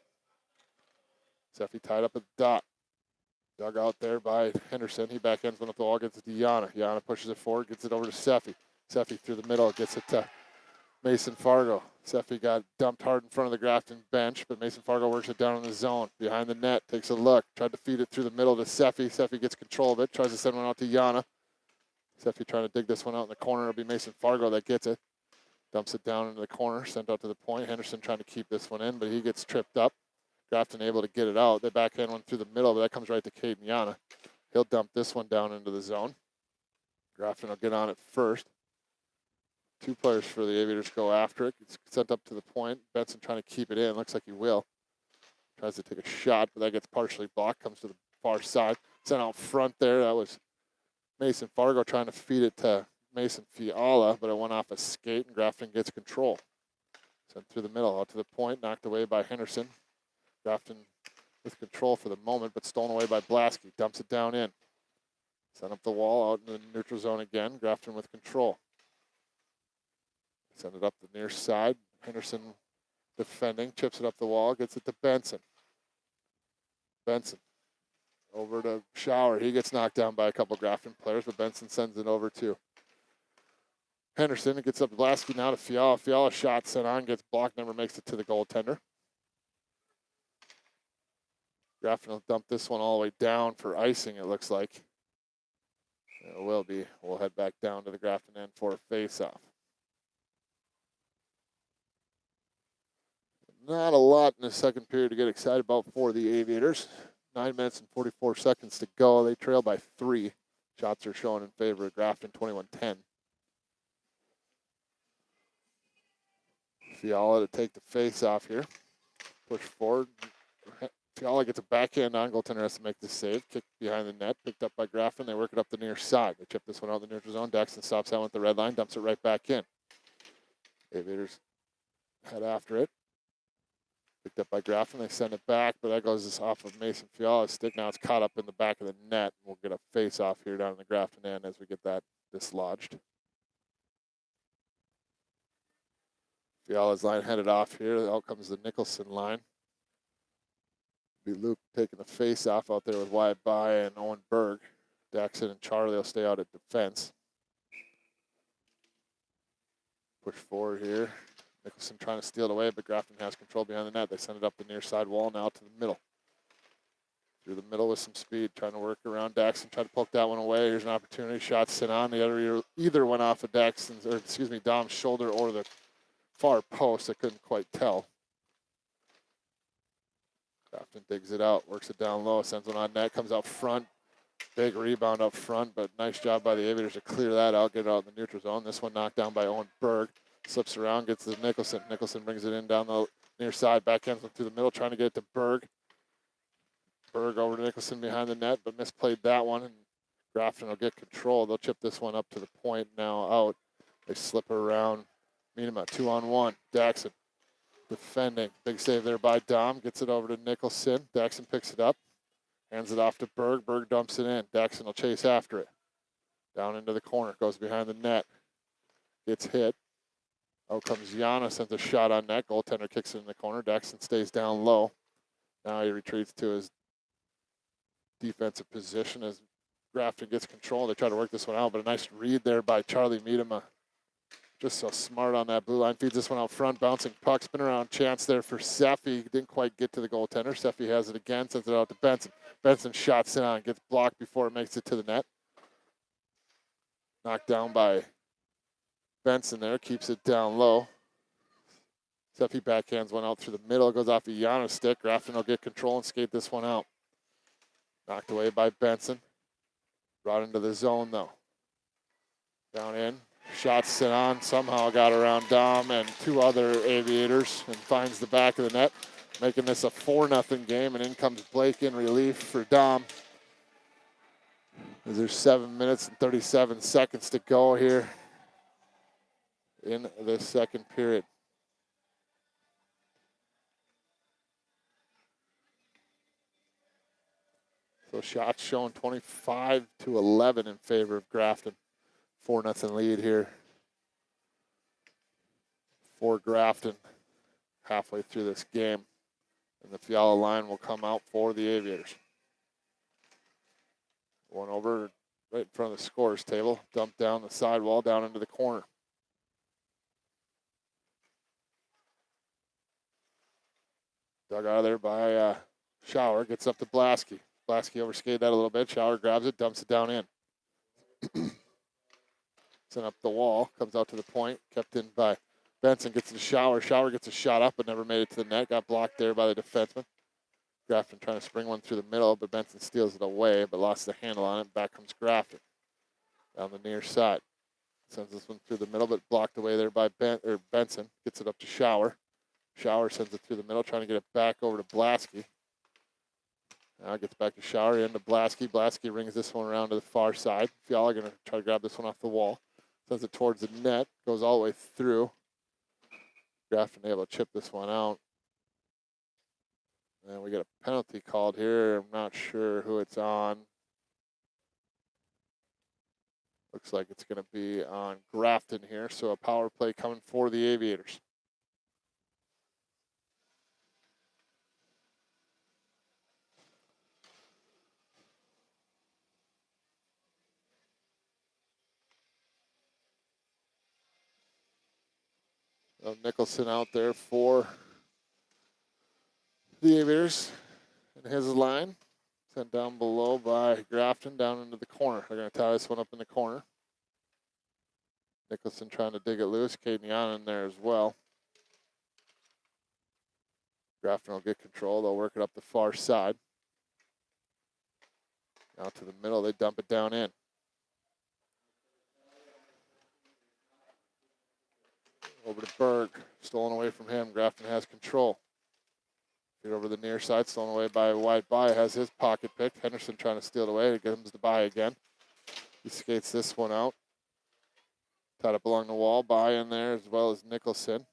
Seffi tied up at the dot. Dug out there by Henderson. He backhands one up the wall, gets it to Yana. Yana pushes it forward, gets it over to Seffi. Seffi through the middle, gets it to Mason Fargo. Seffi got dumped hard in front of the Grafton bench, but Mason Fargo works it down in the zone. Behind the net, takes a look. Tried to feed it through the middle to Seffi. Seffi gets control of it, tries to send one out to Yana. Seffi trying to dig this one out in the corner. It'll be Mason Fargo that gets it. Dumps it down into the corner, sent out to the point. Henderson trying to keep this one in, but he gets tripped up. Grafton able to get it out. They backhand one through the middle, but that comes right to Caden Yana. He'll dump this one down into the zone. Grafton will get on it first. Two players for the Aviators go after it. It's sent up to the point. Benson trying to keep it in. Looks like he will. Tries to take a shot, but that gets partially blocked. Comes to the far side. Sent out front there. That was Mason Fargo trying to feed it to Mason Fiala, but it went off a skate, and Grafton gets control. Sent through the middle, out to the point, knocked away by Henderson. Grafton with control for the moment, but stolen away by Blasky. Dumps it down in. Sent up the wall, out in the neutral zone again. Grafton with control. Send it up the near side. Henderson defending, chips it up the wall, gets it to Benson. Benson over to Shower. He gets knocked down by a couple Grafton players, but Benson sends it over to Henderson. It gets up to Blasky now to Fiala. Fiala shot sent on, gets blocked, never makes it to the goaltender. Grafton will dump this one all the way down for icing, it looks like. It will be. We'll head back down to the Grafton end for a face-off. Not a lot in the second period to get excited about for the Aviators. 9 minutes and 44 seconds to go. They trail by 3. Shots are showing in favor of Grafton, 21-10. Fiala to take the face off here. Push forward. Fiala gets a backhand on. Goaltender has to make the save. Kick behind the net. Picked up by Grafton. They work it up the near side. They chip this one out in the neutral zone. Daxton stops out with the red line. Dumps it right back in. Aviators head after it. Picked up by Grafton. They send it back, but that goes off of Mason Fiala's stick. Now it's caught up in the back of the net. We'll get a face off here down in the Grafton end as we get that dislodged. Fiala's line headed off here. Out comes the Nicholson line. Be Luke taking the face off out there with Wyatt By and Owen Berg. Daxon and Charlie will stay out at defense. Push forward here. Nicholson trying to steal it away, but Grafton has control behind the net. They send it up the near side wall now to the middle. through the middle with some speed, trying to work around Daxton, trying to poke that one away. Here's an opportunity. Shot sent on. The other either went off of Dom's shoulder or the far post. I couldn't quite tell. Grafton digs it out, works it down low, sends one on net, comes out front. Big rebound up front, but nice job by the Aviators to clear that out, get it out in the neutral zone. This one knocked down by Owen Berg. Slips around, gets to Nicholson. Nicholson brings it in down the near side, backhands it through the middle, trying to get it to Berg. Berg over to Nicholson behind the net, but misplayed that one, and Grafton will get control. They'll chip this one up to the point, now out. They slip around. Minima, 2-on-1. Daxon defending. Big save there by Dom. Gets it over to Nicholson. Daxon picks it up. Hands it off to Berg. Berg dumps it in. Daxon will chase after it. Down into the corner. Goes behind the net. Gets hit. Out comes Yana. Sends a shot on net. Goaltender kicks it in the corner. Daxon stays down low. Now he retreats to his defensive position as Grafton gets control. They try to work this one out, but a nice read there by Charlie Miedema. Just so smart on that blue line. Feeds this one out front. Bouncing puck. Spin around chance there for Seffi. Didn't quite get to the goaltender. Seffi has it again. Sends it out to Benson. Benson shots it on. Gets blocked before it makes it to the net. Knocked down by Benson there. Keeps it down low. Seffi backhands one out through the middle. Goes off the Yano's stick. Grafton will get control and skate this one out. Knocked away by Benson. Brought into the zone though. Down in. Shots sent on. Somehow got around Dom and two other Aviators and finds the back of the net. Making this a 4-0 game, and in comes Blake in relief for Dom. As there's 7 minutes and 37 seconds to go here in the second period. So shots shown 25-11 in favor of Grafton. 4-0 lead here for Grafton halfway through this game. And the Fiala line will come out for the Aviators. One over right in front of the scorer's table. Dumped down the sidewall, down into the corner. Dug out of there by Shower. Gets up to Blasky. Blasky overskated that a little bit. Shower grabs it, dumps it down in. Sent up the wall. Comes out to the point. Kept in by Benson. Gets to Shower. Shower gets a shot up, but never made it to the net. Got blocked there by the defenseman. Grafton trying to spring one through the middle, but Benson steals it away, but lost the handle on it. Back comes Grafton down the near side. Sends this one through the middle, but blocked away there by Benson. Gets it up to Shower. Shower sends it through the middle, trying to get it back over to Blasky. Now it gets back to Shower, into Blasky. Blasky rings this one around to the far side. Fiala going to try to grab this one off the wall. Sends it towards the net. Goes all the way through. Grafton able to chip this one out. And we get a penalty called here. I'm not sure who it's on. Looks like it's going to be on Grafton here. So a power play coming for the Aviators. So Nicholson out there for the Aviators in his line. Sent down below by Grafton down into the corner. They're going to tie this one up in the corner. Nicholson trying to dig it loose. Caden Yan in there as well. Grafton will get control. They'll work it up the far side. Out to the middle. They dump it down in. Over to Berg. Stolen away from him. Grafton has control. Get over the near side. Stolen away by White By. Has his pocket picked. Henderson trying to steal it away. It comes to By again. He skates this one out. Tied up along the wall. By in there as well as Nicholson.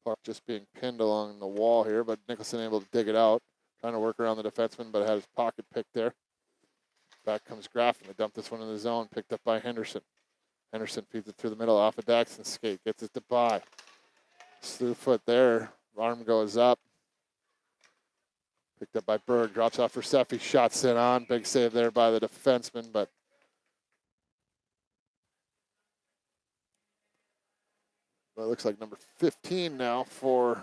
Puck just being pinned along the wall here, but Nicholson able to dig it out. Trying to work around the defenseman, but had his pocket picked there. Back comes Grafton. They dump this one in the zone. Picked up by Henderson. Henderson feeds it through the middle off of Daxton's skate. Gets it to By. Slew foot there. Arm goes up. Picked up by Berg. Drops off for Seffi. Shot sent on. Big save there by the defenseman, but it looks like number 15 now for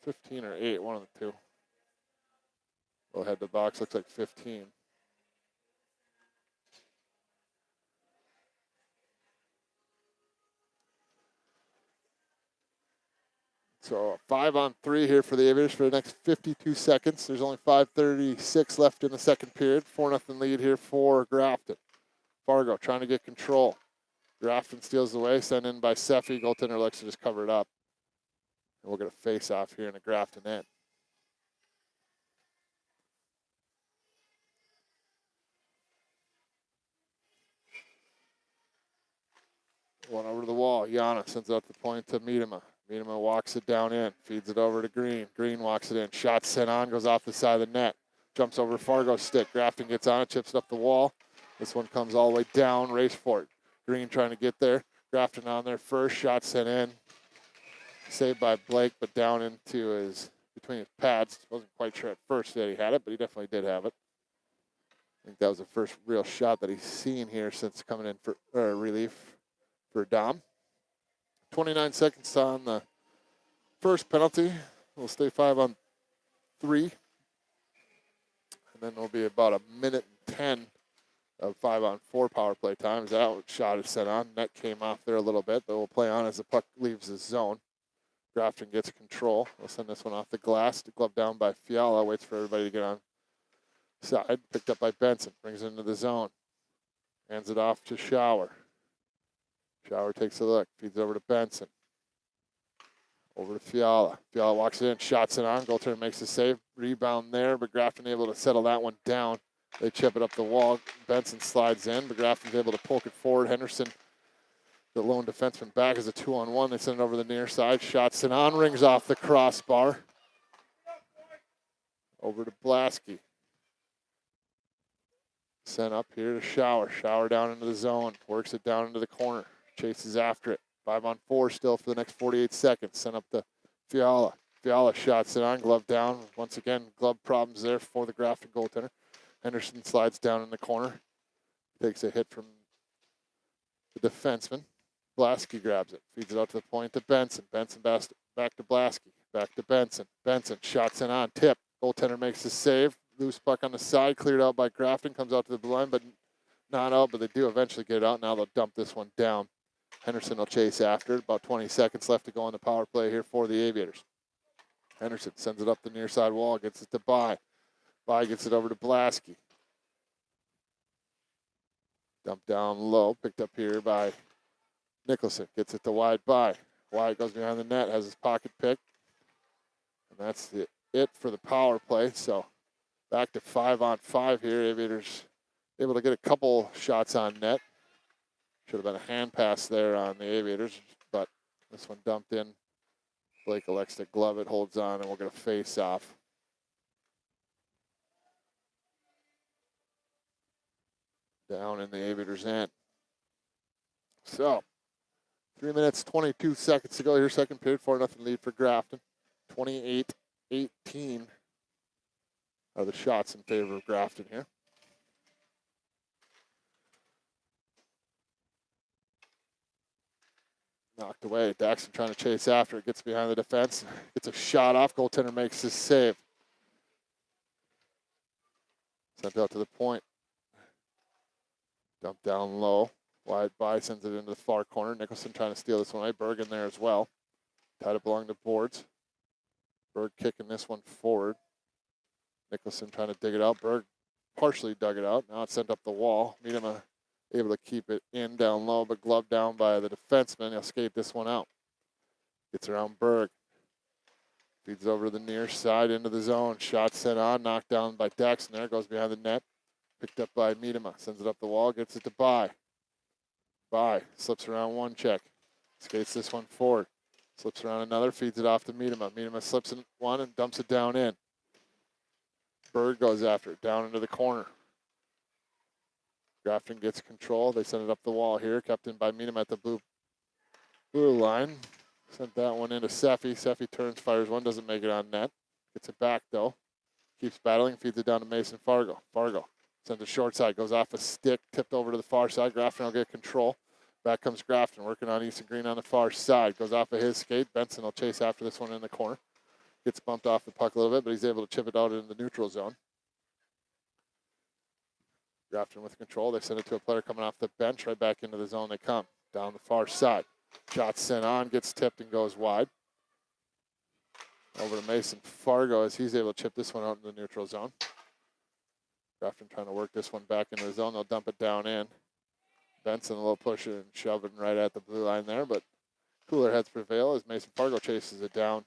15 or 8, one of the two. Go ahead, the box looks like 15. So 5-on-3 here for the Aviators for the next 52 seconds. There's only 5:36 left in the second period. 4-0 lead here for Grafton. Fargo trying to get control. Grafton steals away, sent in by Seffi. Goaltender looks to just cover it up. And we'll get a face-off here in the Grafton end. One over to the wall. Yana sends it up the point to Miedema. Miedema walks it down in, feeds it over to Green. Green walks it in. Shot sent on, goes off the side of the net. Jumps over Fargo's stick. Grafton gets on it, chips it up the wall. This one comes all the way down, race for it. Green trying to get there. Grafton on there first. Shot sent in. Saved by Blake, but down into between his pads. Wasn't quite sure at first that he had it, but he definitely did have it. I think that was the first real shot that he's seen here since coming in for relief for Dom. 29 seconds on the first penalty. We'll stay 5-on-3. And then there'll be about 1:10 of 5-on-4 power play time as that shot is set on. Net came off there a little bit, but we'll play on as the puck leaves the zone. Grafton gets control. We'll send this one off the glass. The glove down by Fiala. Waits for everybody to get on side. Picked up by Benson. Brings it into the zone. Hands it off to Shower. Shower takes a look. Feeds over to Benson. Over to Fiala. Fiala walks it in. Shots it on. Goaltender makes the save. Rebound there, but Grafton able to settle that one down. They chip it up the wall. Benson slides in, but Grafton's able to poke it forward. Henderson, the lone defenseman, back as a 2-on-1. They send it over the near side. Shots it on. Rings off the crossbar. Over to Blasky. Sent up here to Shower. Shower down into the zone. Works it down into the corner. Chases after it. 5-on-4 still for the next 48 seconds. Sent up to Fiala. Fiala shots it on. Glove down. Once again, glove problems there for the Grafton goaltender. Henderson slides down in the corner. Takes a hit from the defenseman. Blasky grabs it. Feeds it out to the point to Benson. Benson back to Blasky. Back to Benson. Benson shots it on. Tip. Goaltender makes the save. Loose puck on the side. Cleared out by Grafton. Comes out to the blue line, but not out. But they do eventually get it out. Now they'll dump this one down. Henderson will chase after it. About 20 seconds left to go on the power play here for the Aviators. Henderson sends it up the near side wall. Gets it to By. By gets it over to Blasky. Dumped down low. Picked up here by Nicholson. Gets it to Wide By. Wide goes behind the net. Has his pocket picked. And that's it for the power play. So back to 5-on-5 here. Aviators able to get a couple shots on net. Should have been a hand pass there on the Aviators, but this one dumped in. Blake elects to glove it, holds on, and we'll get a face-off. Down in the Aviators' end. So, 3 minutes, 22 seconds to go here, second period, 4-0 lead for Grafton. 28-18 are the shots in favor of Grafton here. Knocked away. Daxon trying to chase after it. Gets behind the defense. Gets a shot off. Goaltender makes his save. Sent out to the point. Dumped down low. Wide By sends it into the far corner. Nicholson trying to steal this one away. Berg in there as well. Tied it along the boards. Berg kicking this one forward. Nicholson trying to dig it out. Berg partially dug it out. Now it's sent up the wall. Miedema able to keep it in down low, but gloved down by the defenseman. He'll skate this one out. Gets around Berg. Feeds over to the near side into the zone. Shot sent on, knocked down by Daxon there. Goes behind the net. Picked up by Miedema. Sends it up the wall, gets it to By. By slips around one check. Skates this one forward. Slips around another, feeds it off to Miedema. Miedema slips in one and dumps it down in. Berg goes after it, down into the corner. Grafton gets control. They send it up the wall here. Kept in by Miedema at the blue line. Sent that one into Seffi. Seffi turns, fires one, doesn't make it on net. Gets it back, though. Keeps battling, feeds it down to Mason Fargo. Fargo sends it short side, goes off a stick, tipped over to the far side. Grafton will get control. Back comes Grafton, working on Easton Green on the far side. Goes off of his skate. Benson will chase after this one in the corner. Gets bumped off the puck a little bit, but he's able to chip it out in the neutral zone. Grafton with control. They send it to a player coming off the bench. Right back into the zone they come. Down the far side. Shot sent on, gets tipped and goes wide. Over to Mason Fargo as he's able to chip this one out in the neutral zone. Grafton trying to work this one back into the zone. They'll dump it down in. Benson a little push and shoving right at the blue line there, but cooler heads prevail as Mason Fargo chases it down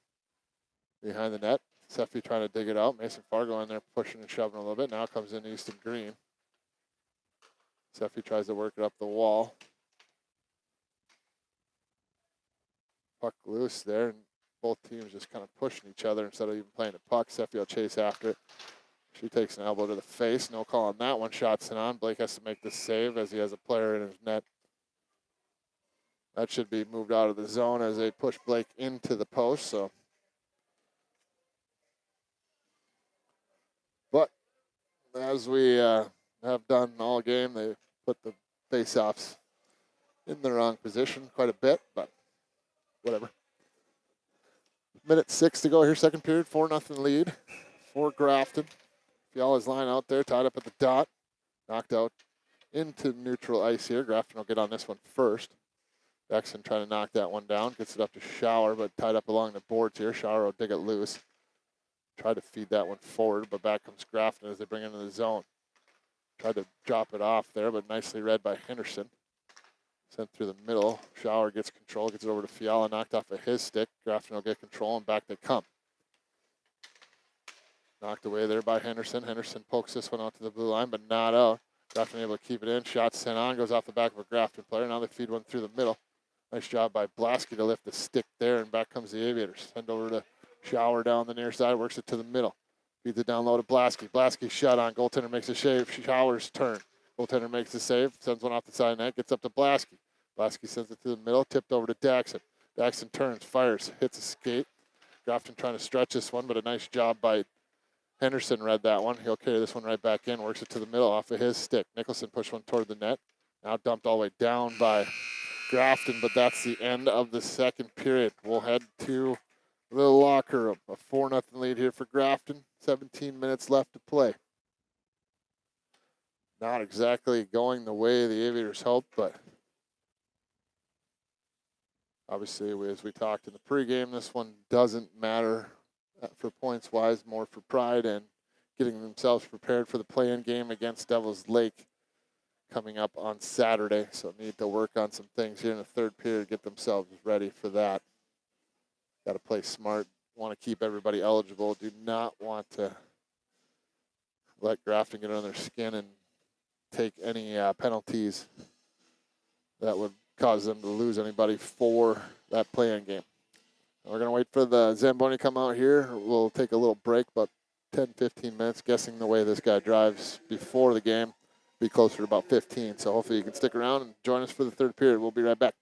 behind the net. Seffi trying to dig it out. Mason Fargo in there pushing and shoving a little bit. Now comes in Easton Green. Seffi tries to work it up the wall. Puck loose there, and both teams just kind of pushing each other instead of even playing the puck. Seffi will chase after it. She takes an elbow to the face. No call on that one. Shot sent on. Blake has to make the save as he has a player in his net. That should be moved out of the zone as they push Blake into the post. So, but as we have done all game, they put the face-offs in the wrong position quite a bit, but whatever. Minute 6 to go here, second period, 4-0 lead for Grafton. Fiala's line out there, tied up at the dot, knocked out into neutral ice here. Grafton will get on this one first. Jackson trying to knock that one down, gets it up to Shower, but tied up along the boards here. Shower will dig it loose. Try to feed that one forward, but back comes Grafton as they bring it into the zone. Tried to drop it off there, but nicely read by Henderson. Sent through the middle. Shower gets control, gets it over to Fiala, knocked off of his stick. Grafton will get control, and back they come. Knocked away there by Henderson. Henderson pokes this one out to the blue line, but not out. Grafton able to keep it in. Shot sent on, goes off the back of a Grafton player. Now they feed one through the middle. Nice job by Blasky to lift the stick there, and back comes the Aviators. Send over to Shower down the near side, works it to the middle. Feeds it down low to Blasky. Blasky shot on. Goaltender makes a save. Shower's turn. Goaltender makes the save, sends one off the side net, gets up to Blasky. Blasky sends it to the middle, tipped over to Daxon. Daxon turns, fires, hits a skate. Grafton trying to stretch this one, but a nice job by Henderson read that one. He'll carry this one right back in, works it to the middle off of his stick. Nicholson pushed one toward the net. Now dumped all the way down by Grafton, but that's the end of the second period. We'll head to the locker room. A 4-0 lead here for Grafton. 17 minutes left to play. Not exactly going the way the Aviators hoped, but obviously, as we talked in the pregame, this one doesn't matter for points-wise, more for pride and getting themselves prepared for the play-in game against Devil's Lake coming up on Saturday. So need to work on some things here in the third period, get themselves ready for that. Got to play smart. Want to keep everybody eligible. Do not want to let Grafton get under their skin and take any penalties that would cause them to lose anybody for that play-in game. We're going to wait for the Zamboni to come out here. We'll take a little break, about 10, 15 minutes. Guessing the way this guy drives before the game, be closer to about 15. So hopefully you can stick around and join us for the third period. We'll be right back.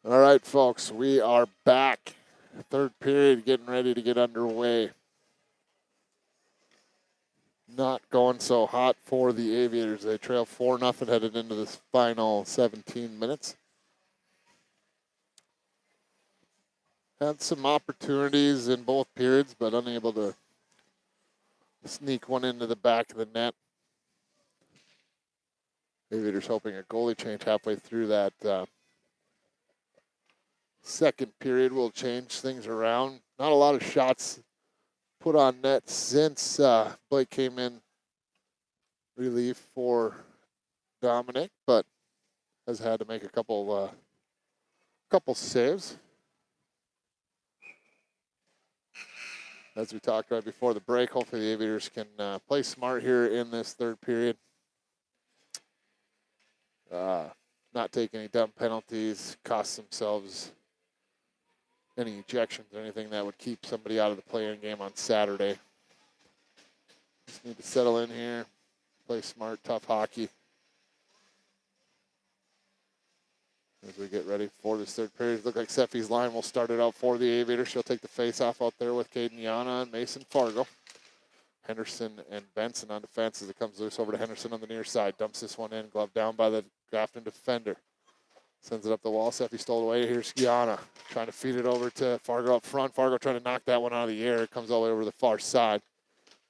All right, folks, we are back. Third period getting ready to get underway. Not going so hot for the Aviators. They trail 4-0 headed into this final 17 minutes. Had some opportunities in both periods, but unable to sneak one into the back of the net. Aviators hoping a goalie change halfway through that second period will change things around. Not a lot of shots put on net since Blake came in relief for Dominic, but has had to make a couple saves. As we talked right before the break, hopefully the Aviators can play smart here in this third period. Not take any dumb penalties, cost themselves any ejections or anything that would keep somebody out of the play-in game on Saturday. Just need to settle in here, play smart, tough hockey as we get ready for this third period. Look like Seffi's line will start it out for the Aviators. She'll take the face-off out there with Caden Yana and Mason Fargo. Henderson and Benson on defense as it comes loose over to Henderson on the near side. Dumps this one in, glove down by the Grafton defender. Sends it up the wall. Seffi stole away. Here's Yana trying to feed it over to Fargo up front. Fargo trying to knock that one out of the air. It comes all the way over to the far side.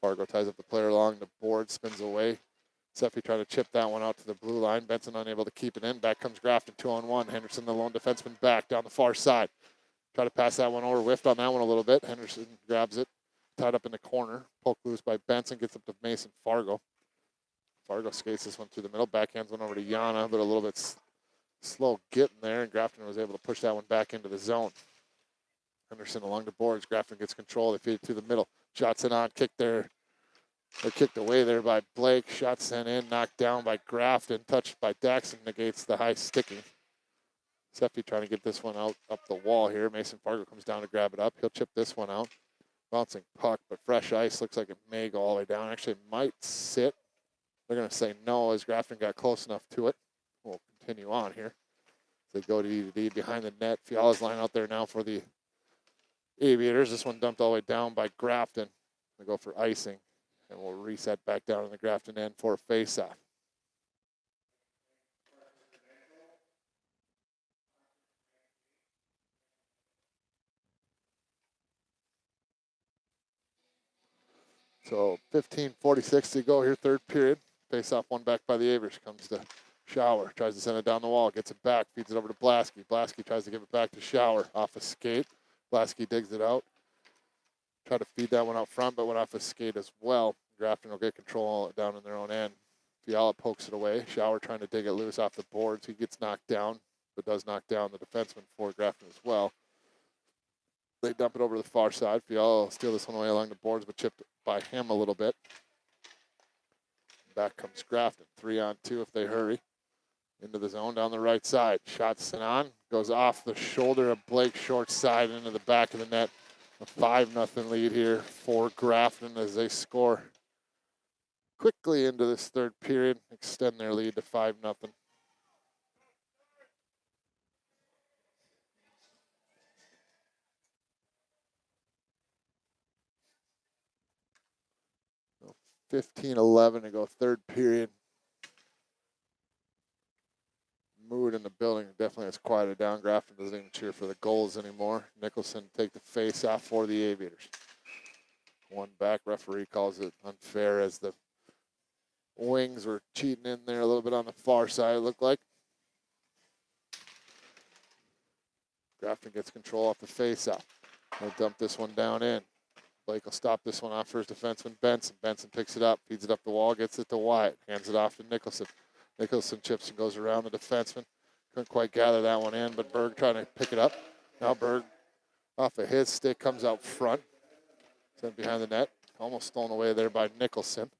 Fargo ties up the player along the board, spins away. Seffi trying to chip that one out to the blue line. Benson unable to keep it in. Back comes Grafton 2-on-1. Henderson, the lone defenseman, back down the far side. Try to pass that one over. Whiffed on that one a little bit. Henderson grabs it. Tied up in the corner. Poked loose by Benson. Gets up to Mason Fargo. Fargo skates this one through the middle. Backhands one over to Yana, but a little bit slow getting there, and Grafton was able to push that one back into the zone. Henderson along the boards. Grafton gets control. They feed it to the middle. Shots it on. Kicked away there by Blake. Shot sent in. Knocked down by Grafton. Touched by Daxon. Negates the high sticking. Seffi trying to get this one out up the wall here. Mason Fargo comes down to grab it up. He'll chip this one out. Bouncing puck, but fresh ice. Looks like it may go all the way down. Actually, might sit. They're going to say no as Grafton got close enough to it. We'll continue on here. They go to D behind the net. Fiala's line out there now for the Aviators. This one dumped all the way down by Grafton. They go for icing, and we'll reset back down in the Grafton end for a face-off. So 15:46 to go here, third period. Face-off one back by the Aviators. Comes to Shower. Tries to send it down the wall. Gets it back. Feeds it over to Blasky. Blasky tries to give it back to Shower. Off a skate. Blasky digs it out. Try to feed that one out front, but went off a skate as well. Grafton will get control down in their own end. Fiala pokes it away. Shower trying to dig it loose off the boards. He gets knocked down, but does knock down the defenseman for Grafton as well. They dump it over to the far side. Fiala will steal this one away along the boards, but chipped by him a little bit. Back comes Grafton. 3-on-2 if they hurry. Into the zone down the right side. Shot sent on. Goes off the shoulder of Blake, short side into the back of the net. A 5-0 lead here for Grafton as they score quickly into this third period, extend their lead to 5-0. So 15-11 to go, third period. Mood in the building definitely has quieted down. Grafton doesn't even cheer for the goals anymore. Nicholson take the face off for the Aviators. One back, referee calls it unfair as the Wings were cheating in there a little bit on the far side, it looked like. Grafton gets control off the face-off. They'll dump this one down in. Blake will stop this one off for his defenseman, Benson. Benson picks it up, feeds it up the wall, gets it to Wyatt, hands it off to Nicholson. Nicholson chips and goes around the defenseman. Couldn't quite gather that one in, but Berg trying to pick it up. Now Berg, off of his stick, comes out front. Sent behind the net. Almost stolen away there by Nicholson.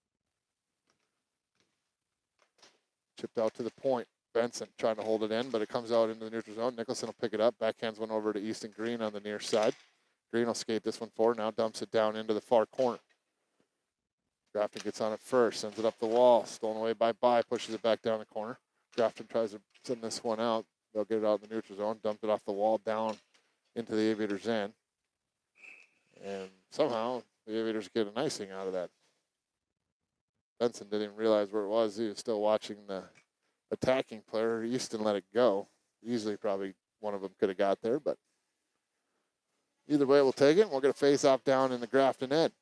Chipped out to the point. Benson trying to hold it in, but it comes out into the neutral zone. Nicholson will pick it up. Backhands one over to Easton Green on the near side. Green will skate this one forward. Now dumps it down into the far corner. Grafton gets on it first. Sends it up the wall. Stolen away by Pushes it back down the corner. Grafton tries to send this one out. They'll get it out in the neutral zone, dump it off the wall down into the Aviators' end. And somehow the Aviators get an icing out of that. Benson didn't even realize where it was. He was still watching the attacking player. Easton let it go. Easily probably one of them could have got there, but either way, we'll take it. We'll get a face-off down in the Grafton end.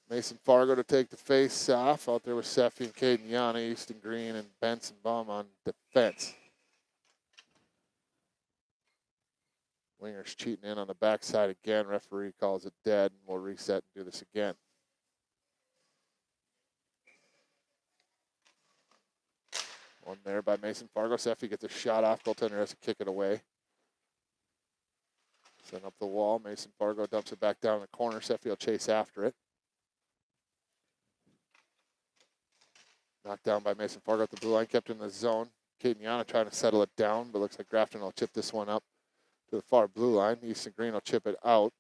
Mason Fargo to take the face-off. Out there with Seffi and Caden Yana, Easton Green and Benson Baum on defense. Wingers cheating in on the backside again. Referee calls it dead, and we'll reset and do this again. One there by Mason Fargo. Seffi gets a shot off. Goaltender has to kick it away. Send up the wall. Mason Fargo dumps it back down in the corner. Seffi will chase after it. Knocked down by Mason Fargo at the blue line. Kept in the zone. Caden Yana trying to settle it down, but looks like Grafton will chip this one up to the far blue line. Easton Green will chip it out.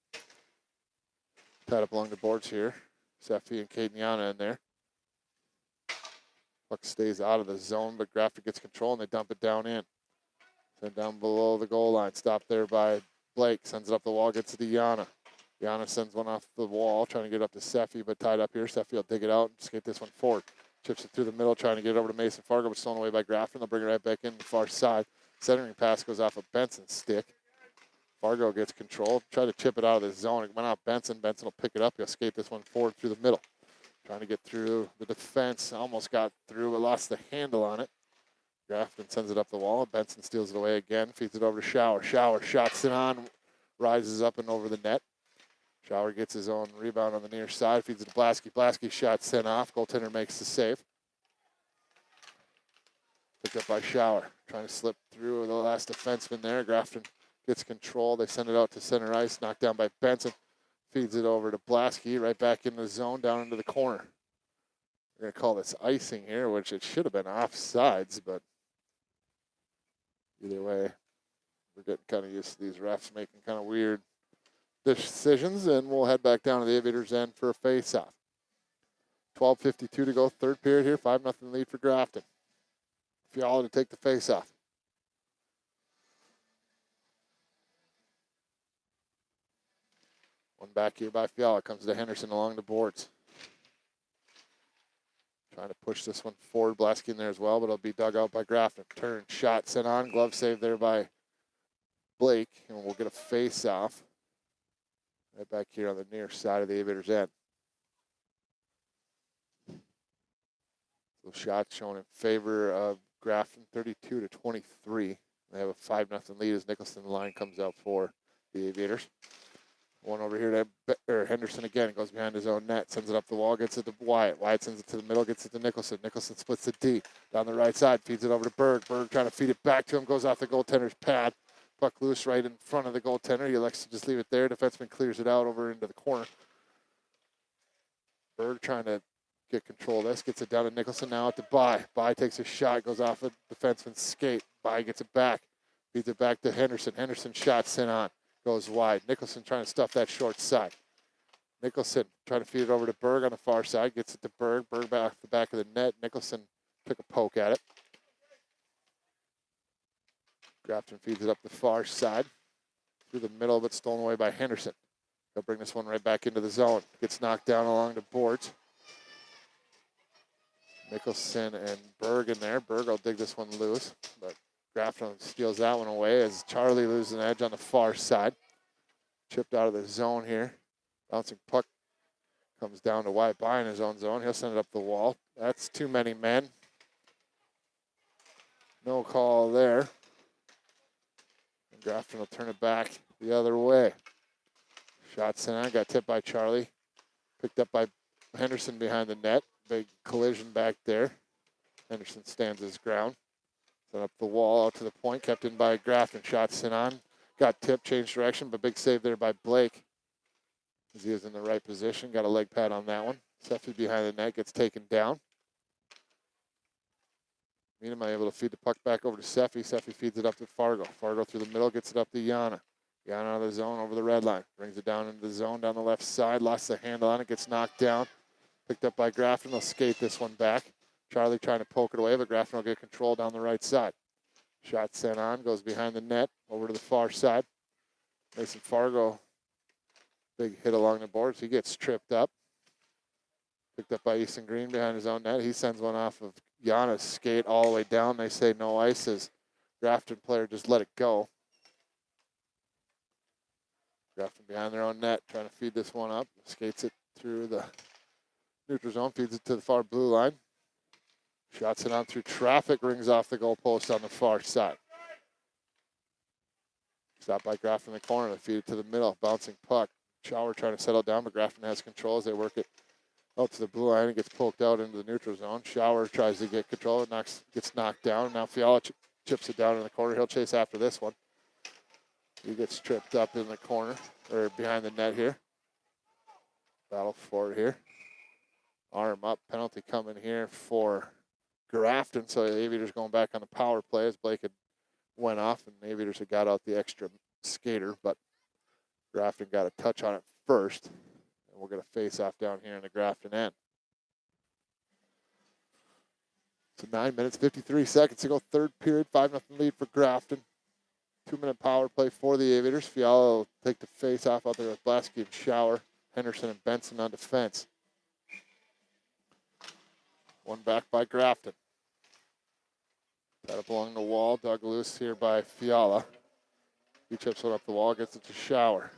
Tied up along the boards here. Seffi and Caden Yana in there. Puck stays out of the zone, but Grafton gets control, and they dump it down in. Send down below the goal line. Stopped there by Blake. Sends it up the wall, gets it to Yana. Yana sends one off the wall, trying to get up to Seffi, but tied up here. Seffi will dig it out and skate this one forward. Chips it through the middle, trying to get it over to Mason Fargo, but stolen away by Grafton. They'll bring it right back in the far side. Centering pass goes off of Benson's stick. Fargo gets control. Try to chip it out of the zone. It went off Benson. Benson will pick it up. He'll skate this one forward through the middle. Trying to get through the defense. Almost got through, but lost the handle on it. Grafton sends it up the wall. Benson steals it away again. Feeds it over to Shower. Shower shots it on. Rises up and over the net. Shower gets his own rebound on the near side. Feeds it to Blasky. Blasky shot sent off. Goaltender makes the save. Picked up by Shower. Trying to slip through the last defenseman there. Grafton gets control. They send it out to center ice. Knocked down by Benson. Feeds it over to Blasky. Right back in the zone, down into the corner. We're going to call this icing here, which it should have been offsides, but either way, we're getting kind of used to these refs making kind of weird decisions, and we'll head back down to the Aviators' end for a face-off. 12:52 to go, third period here, 5-0 lead for Grafton. Fiala to take the face-off. One back here by Fiala, comes to Henderson along the boards. Trying to push this one forward, Blasky in there as well, but it'll be dug out by Grafton. Turn, shot, sent on, glove save there by Blake, and we'll get a face-off. Right back here on the near side of the Aviators' end. So shots shown in favor of Grafton, 32-23. They have a 5-0 lead as Nicholson line comes out for the Aviators. One over here to Henderson again. Goes behind his own net. Sends it up the wall. Gets it to Wyatt. Wyatt sends it to the middle. Gets it to Nicholson. Nicholson splits the D. Down the right side. Feeds it over to Berg. Berg trying to feed it back to him. Goes off the goaltender's pad. Puck loose right in front of the goaltender. He elects to just leave it there. Defenseman clears it out over into the corner. Berg trying to get control of this. Gets it down to Nicholson now at the Bye. Bye takes a shot. Goes off a defenseman's skate. Bye gets it back. Feeds it back to Henderson. Henderson shot sent on. Goes wide. Nicholson trying to stuff that short side. Nicholson trying to feed it over to Berg on the far side. Gets it to Berg. Berg back the back of the net. Nicholson took a poke at it. Grafton feeds it up the far side. Through the middle, but stolen away by Henderson. They'll bring this one right back into the zone. Gets knocked down along the boards. Nicholson and Berg in there. Berg will dig this one loose, but Grafton steals that one away as Charlie loses an edge on the far side. Chipped out of the zone here. Bouncing puck comes down to Wyatt Bye in his own zone. He'll send it up the wall. That's too many men. No call there. And Grafton will turn it back the other way. Shot sent on. Got tipped by Charlie. Picked up by Henderson behind the net. Big collision back there. Henderson stands his ground. Up the wall out to the point, kept in by Grafton. Shot sent on. Got tipped, changed direction, but big save there by Blake. As he is in the right position. Got a leg pad on that one. Seffi behind the net, gets taken down. Meanwhile, able to feed the puck back over to Seffi. Seffi feeds it up to Fargo. Fargo through the middle, gets it up to Yana. Yana out of the zone, over the red line. Brings it down into the zone, down the left side. Lost the handle on it, gets knocked down. Picked up by Grafton. They'll skate this one back. Charlie trying to poke it away, but Grafton will get control down the right side. Shot sent on, goes behind the net, over to the far side. Mason Fargo, big hit along the boards. He gets tripped up. Picked up by Easton Green behind his own net. He sends one off of Giannis' skate all the way down. They say no ice. As Grafton player just let it go. Grafton behind their own net, trying to feed this one up. Skates it through the neutral zone, feeds it to the far blue line. Shots it on through traffic, rings off the goalpost on the far side. Stopped by Grafton in the corner. They feed it to the middle, bouncing puck. Shower trying to settle down, but Grafton has control as they work it out to the blue line. It gets poked out into the neutral zone. Shower tries to get control. It gets knocked down. Now Fiala chips it down in the corner. He'll chase after this one. He gets tripped up in the corner, or behind the net here. Battle for it here. Arm up. Penalty coming here for Grafton. So the Aviators going back on the power play as Blake had went off, and the Aviators had got out the extra skater, but Grafton got a touch on it first. And we're going to face off down here in the Grafton end. So 9 minutes, 53 seconds to go. Third period, 5-0 lead for Grafton. 2-minute power play for the Aviators. Fiala will take the face off out there with Blasky and Shower. Henderson and Benson on defense. One back by Grafton. Tied up along the wall. Dug loose here by Fiala. He chips it up the wall, gets it to Shower.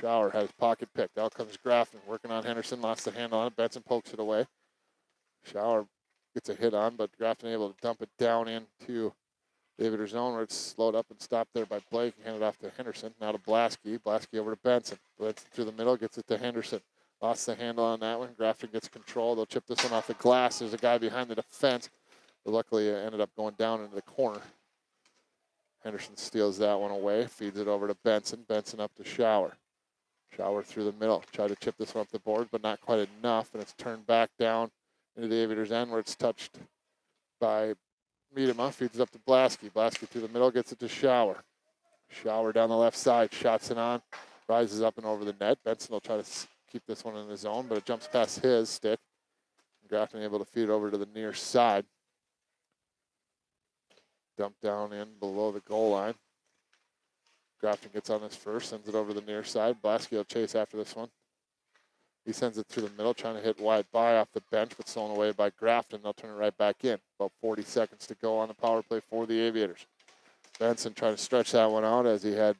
Shower has pocket picked. Out comes Grafton, working on Henderson, lost the handle on it. Benson pokes it away. Shower gets a hit on, but Grafton able to dump it down into the Aviator zone where it's slowed up and stopped there by Blake. Handed off to Henderson. Now to Blasky. Blasky over to Benson. Benson through the middle, gets it to Henderson. Lost the handle on that one. Grafton gets control. They'll chip this one off the glass. There's a guy behind the defense, but luckily it ended up going down into the corner. Henderson steals that one away, feeds it over to Benson. Benson up to Shower. Shower through the middle. Tried to chip this one up the board, but not quite enough, and it's turned back down into the Aviators' end where it's touched by Miedema. Feeds it up to Blasky. Blasky through the middle, gets it to Shower. Shower down the left side, shots it on, rises up and over the net. Benson will try to keep this one in the zone, but it jumps past his stick. Grafton able to feed it over to the near side. Dump down in below the goal line. Grafton gets on this first, sends it over to the near side. Blasky will chase after this one. He sends it through the middle, trying to hit wide by off the bench, but stolen away by Grafton. They'll turn it right back in. About 40 seconds to go on the power play for the Aviators. Benson trying to stretch that one out as he had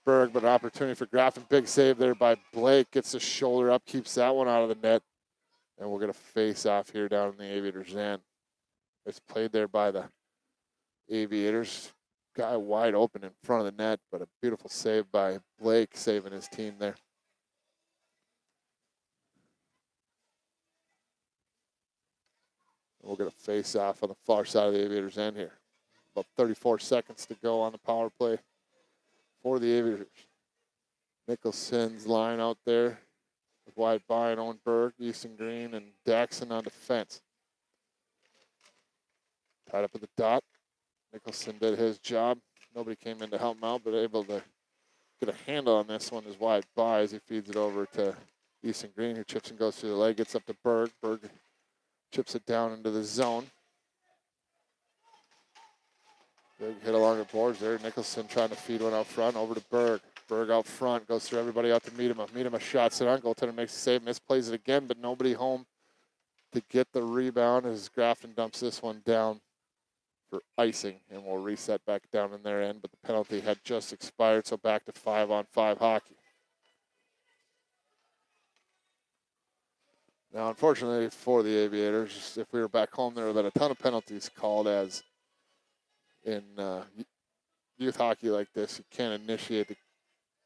Berg, but an opportunity for Grafton. Big save there by Blake. Gets the shoulder up, keeps that one out of the net. And we're going to face off here down in the Aviators' end. It's played there by the Aviators. Guy wide open in front of the net, but a beautiful save by Blake, saving his team there. We're going to face off on the far side of the Aviators' end here. About 34 seconds to go on the power play for the Aviators. Nicholson's line out there with wide by and Owen Berg, Easton Green, and Daxon on defense. Tied up at the dot. Nicholson did his job. Nobody came in to help him out, but able to get a handle on this one is wide by as he feeds it over to Easton Green, who chips and goes through the leg, gets up to Berg. Berg chips it down into the zone. Big hit along the boards there. Nicholson trying to feed one out front over to Berg. Berg out front, goes through everybody out to Miedema. Miedema shots it on. Goaltender makes a save, misplays it again, but nobody home to get the rebound as Grafton dumps this one down for icing, and we'll reset back down in their end, but the penalty had just expired, so back to 5-on-5 hockey. Now, unfortunately for the Aviators, if we were back home, there would have been a ton of penalties called, as in youth hockey like this, you can't initiate the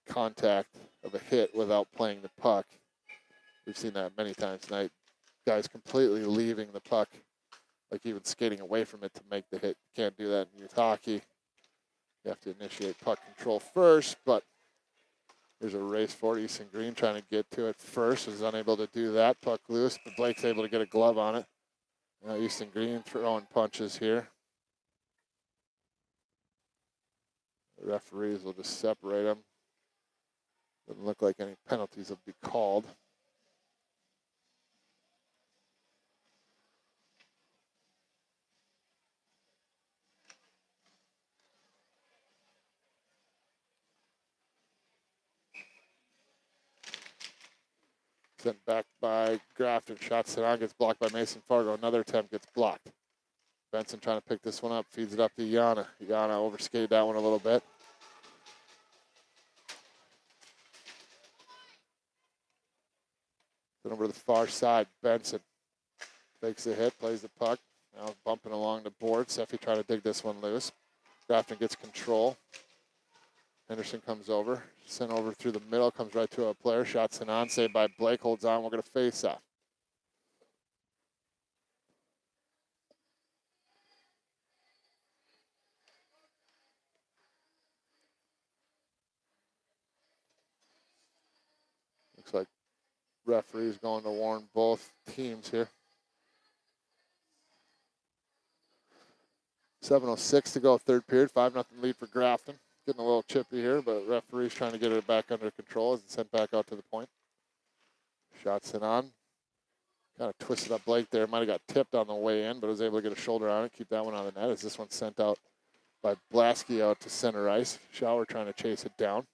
contact of a hit without playing the puck. We've seen that many times tonight. Guys completely leaving the puck, like even skating away from it to make the hit. You can't do that in youth hockey. You have to initiate puck control first, but there's a race for Easton Green trying to get to it first. Is unable to do that. Puck loose, but Blake's able to get a glove on it. Now Easton Green throwing punches here. The referees will just separate them. Doesn't look like any penalties will be called. Sent back by Grafton. Shot sent on, gets blocked by Mason Fargo. Another attempt gets blocked. Benson trying to pick this one up, feeds it up to Yana. Yana overskated that one a little bit. Then over to the far side, Benson fakes the hit, plays the puck. Now bumping along the board. Seffi trying to dig this one loose. Grafton gets control. Henderson comes over, sent over through the middle, comes right to a player. Shot sent on, saved by Blake, holds on. We're going to face off. Looks like referee's going to warn both teams here. 7:06 to go, third period. 5-0 lead for Grafton. Getting a little chippy here, but referee's trying to get it back under control as it's sent back out to the point. Shot sent on. Kind of twisted up Blake there. Might have got tipped on the way in, but was able to get a shoulder on it, keep that one on the net as this one's sent out by Blasky out to center ice. Shower trying to chase it down.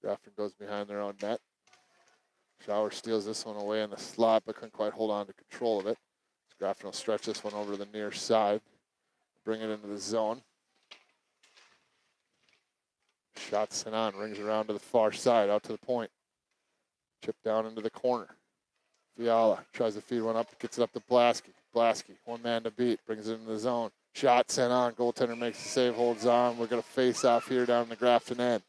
Grafton goes behind their own net. Shower steals this one away in the slot, but couldn't quite hold on to control of it. Grafton will stretch this one over to the near side, bring it into the zone. Shot sent on, rings around to the far side, out to the point. Chip down into the corner. Fiala tries to feed one up, gets it up to Blasky. Blasky, one man to beat, brings it into the zone. Shot sent on, goaltender makes the save, holds on. We're going to face off here down in the Grafton end.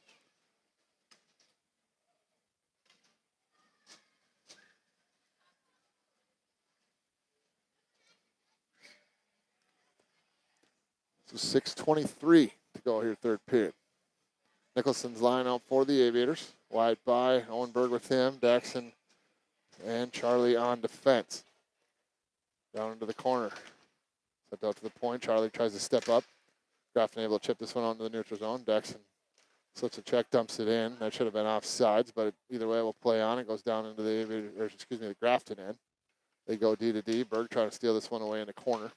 So 6:23 to go here, third period. Nicholson's line out for the Aviators. Wide by, Owenberg with him, Daxon and Charlie on defense. Down into the corner. Sent out to the point. Charlie tries to step up. Grafton able to chip this one onto the neutral zone. Daxon slips a check, dumps it in. That should have been offsides, but either way, we'll play on. It goes down into the Grafton end. They go D to D. Berg trying to steal this one away in the corner.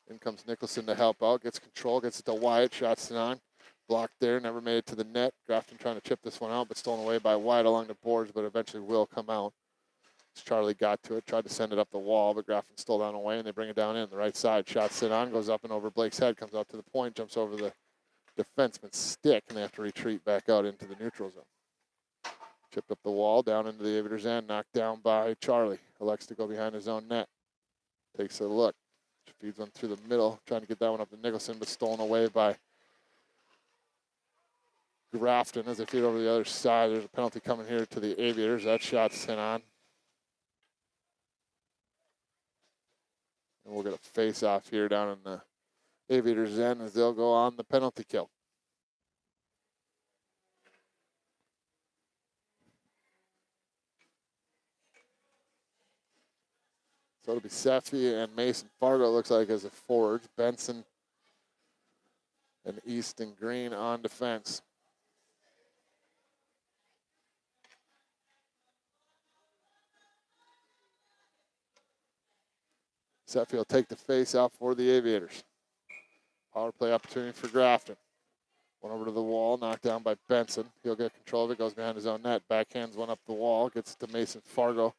In comes Nicholson to help out. Gets control. Gets it to Wyatt. Shots it on. Blocked there. Never made it to the net. Grafton trying to chip this one out, but stolen away by Wyatt along the boards, but eventually will come out. Charlie got to it. Tried to send it up the wall, but Grafton stole down away, and they bring it down in. The right side. Shot sit on. Goes up and over Blake's head. Comes out to the point. Jumps over the defenseman's stick, and they have to retreat back out into the neutral zone. Chipped up the wall. Down into the Aviators' end. Knocked down by Charlie. Elects to go behind his own net. Takes a look. Feeds one through the middle, trying to get that one up to Nicholson, but stolen away by Grafton as they feed over the other side. There's a penalty coming here to the Aviators. That shot's sent on. And we'll get a face-off here down in the Aviators' end as they'll go on the penalty kill. So it'll be Seffi and Mason Fargo, it looks like, as a forwards. Benson and Easton Green on defense. Seffi will take the face off for the Aviators. Power play opportunity for Grafton. One over to the wall, knocked down by Benson. He'll get control of it, goes behind his own net. Backhands one up the wall, gets it to Mason Fargo.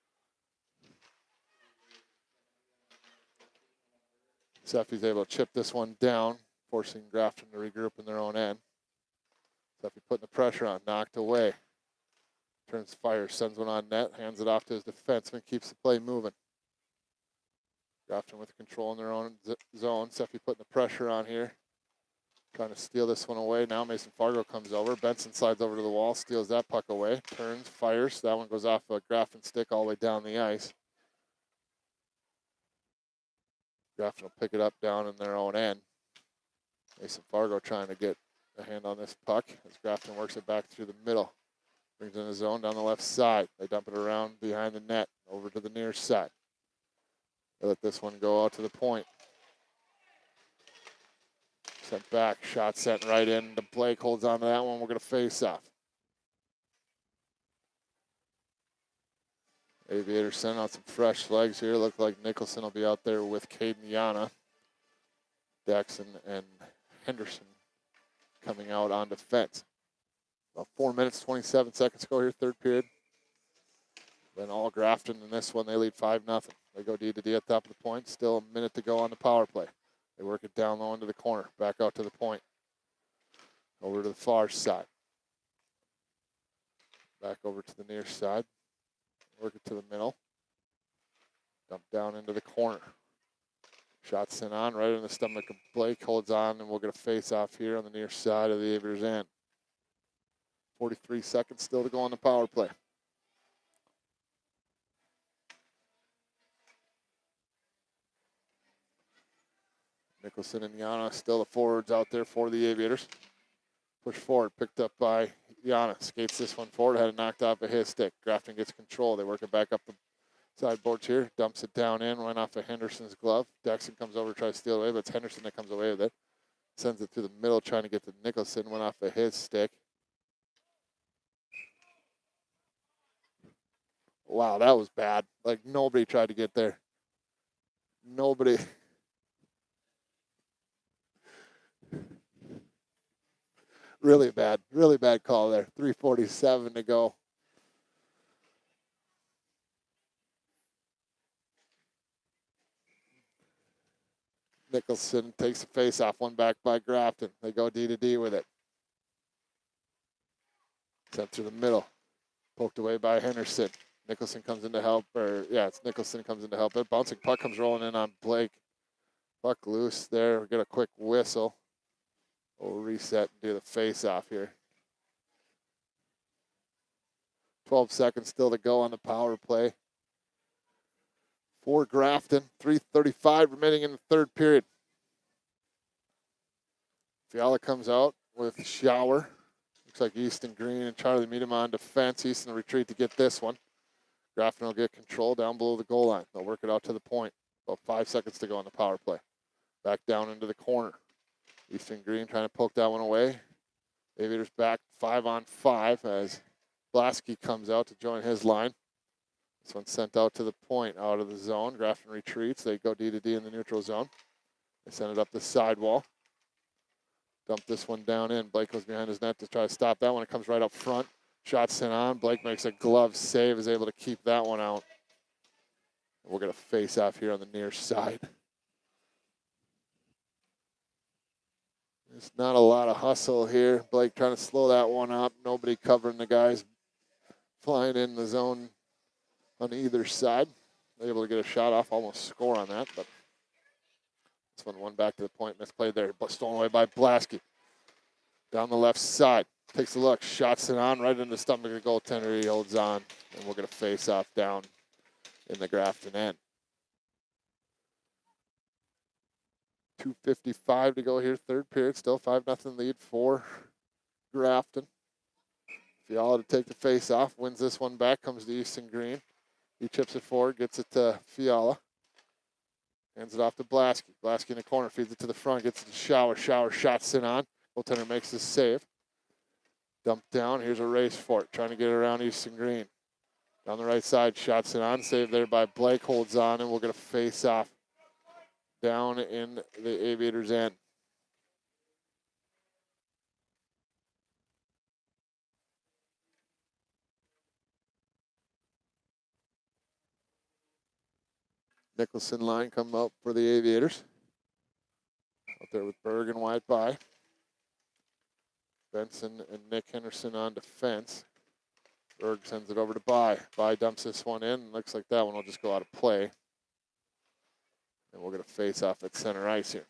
Seffi's able to chip this one down, forcing Grafton to regroup in their own end. Seffi putting the pressure on, knocked away. Turns fire, sends one on net, hands it off to his defenseman, keeps the play moving. Grafton with control in their own zone. Seffi putting the pressure on here. Trying to steal this one away. Now Mason Fargo comes over. Benson slides over to the wall, steals that puck away. Turns, fires. That one goes off a Grafton stick all the way down the ice. Grafton will pick it up down in their own end. Mason Fargo trying to get a hand on this puck as Grafton works it back through the middle. Brings it in the zone down the left side. They dump it around behind the net, over to the near side. They let this one go out to the point. Sent back, shot sent right in. The Blake holds on to that one. We're going to face off. Aviators send out some fresh legs here. Look like Nicholson will be out there with Caden Yana. Daxon and Henderson coming out on defense. About 4 minutes, 27 seconds go here, third period. Then all Grafton in this one, they lead 5-0. They go D to D at the top of the point. Still a minute to go on the power play. They work it down low into the corner, back out to the point. Over to the far side. Back over to the near side. Work it to the middle. Dump down into the corner. Shot sent on right in the stomach of Blake. Holds on, and we'll get a face-off here on the near side of the Aviators' end. 43 seconds still to go on the power play. Nicholson and Yana still the forwards out there for the Aviators. Push forward, picked up by Yana. Skates this one forward, had it knocked off of his stick. Grafton gets control. They work it back up the sideboards here. Dumps it down in, went off of Henderson's glove. Dexon comes over, tries to steal it away, but it's Henderson that comes away with it. Sends it through the middle, trying to get to Nicholson. Went off of his stick. Wow, that was bad. Like, nobody tried to get there. Nobody. Really bad call there. 3:47 to go. Nicholson takes the face off, one back by Grafton. They go D to D with it. Sent through the middle. Poked away by Henderson. Nicholson comes in to help, it's Nicholson comes in to help it. Bouncing puck comes rolling in on Blake. Puck loose there. We get a quick whistle. We'll reset and do the face off here. 12 seconds still to go on the power play. For Grafton, 3:35 remaining in the third period. Fiala comes out with Shower. Looks like Easton Green and Charlie meet him on defense. Easton will retreat to get this one. Grafton will get control down below the goal line. They'll work it out to the point. About 5 seconds to go on the power play. Back down into the corner. Easton Green trying to poke that one away. Aviators back 5-on-5 as Blasky comes out to join his line. This one's sent out to the point, out of the zone. Grafton retreats. They go D to D in the neutral zone. They send it up the sidewall. Dump this one down in. Blake goes behind his net to try to stop that one. It comes right up front. Shot sent on. Blake makes a glove save, is able to keep that one out. We're going to face off here on the near side. There's not a lot of hustle here. Blake trying to slow that one up. Nobody covering the guys flying in the zone on either side. They're able to get a shot off, almost score on that, but this one back to the point, misplayed there, but stolen away by Blasky. Down the left side, takes a look, shots it on right in the stomach of the goaltender. He holds on, and we're going to face off down in the Grafton end. 2:55 to go here, third period. Still 5-0 lead for Grafton. Fiala to take the face off, wins this one back, comes to Easton Green. He chips it forward, gets it to Fiala. Hands it off to Blasky. Blasky in the corner, feeds it to the front, gets it to Shower. Shower shots it on. Goaltender makes his save. Dump down, here's a race for it, trying to get it around Easton Green. Down the right side, shots it on, saved there by Blake, holds on, and we're going to face off down in the Aviators' end. Nicholson line come up for the Aviators. Out there with Bergen wide by. Benson and Nick Henderson on defense. Berg sends it over to By. By dumps this one in. Looks like that one will just go out of play. And we're going to face off at center ice here.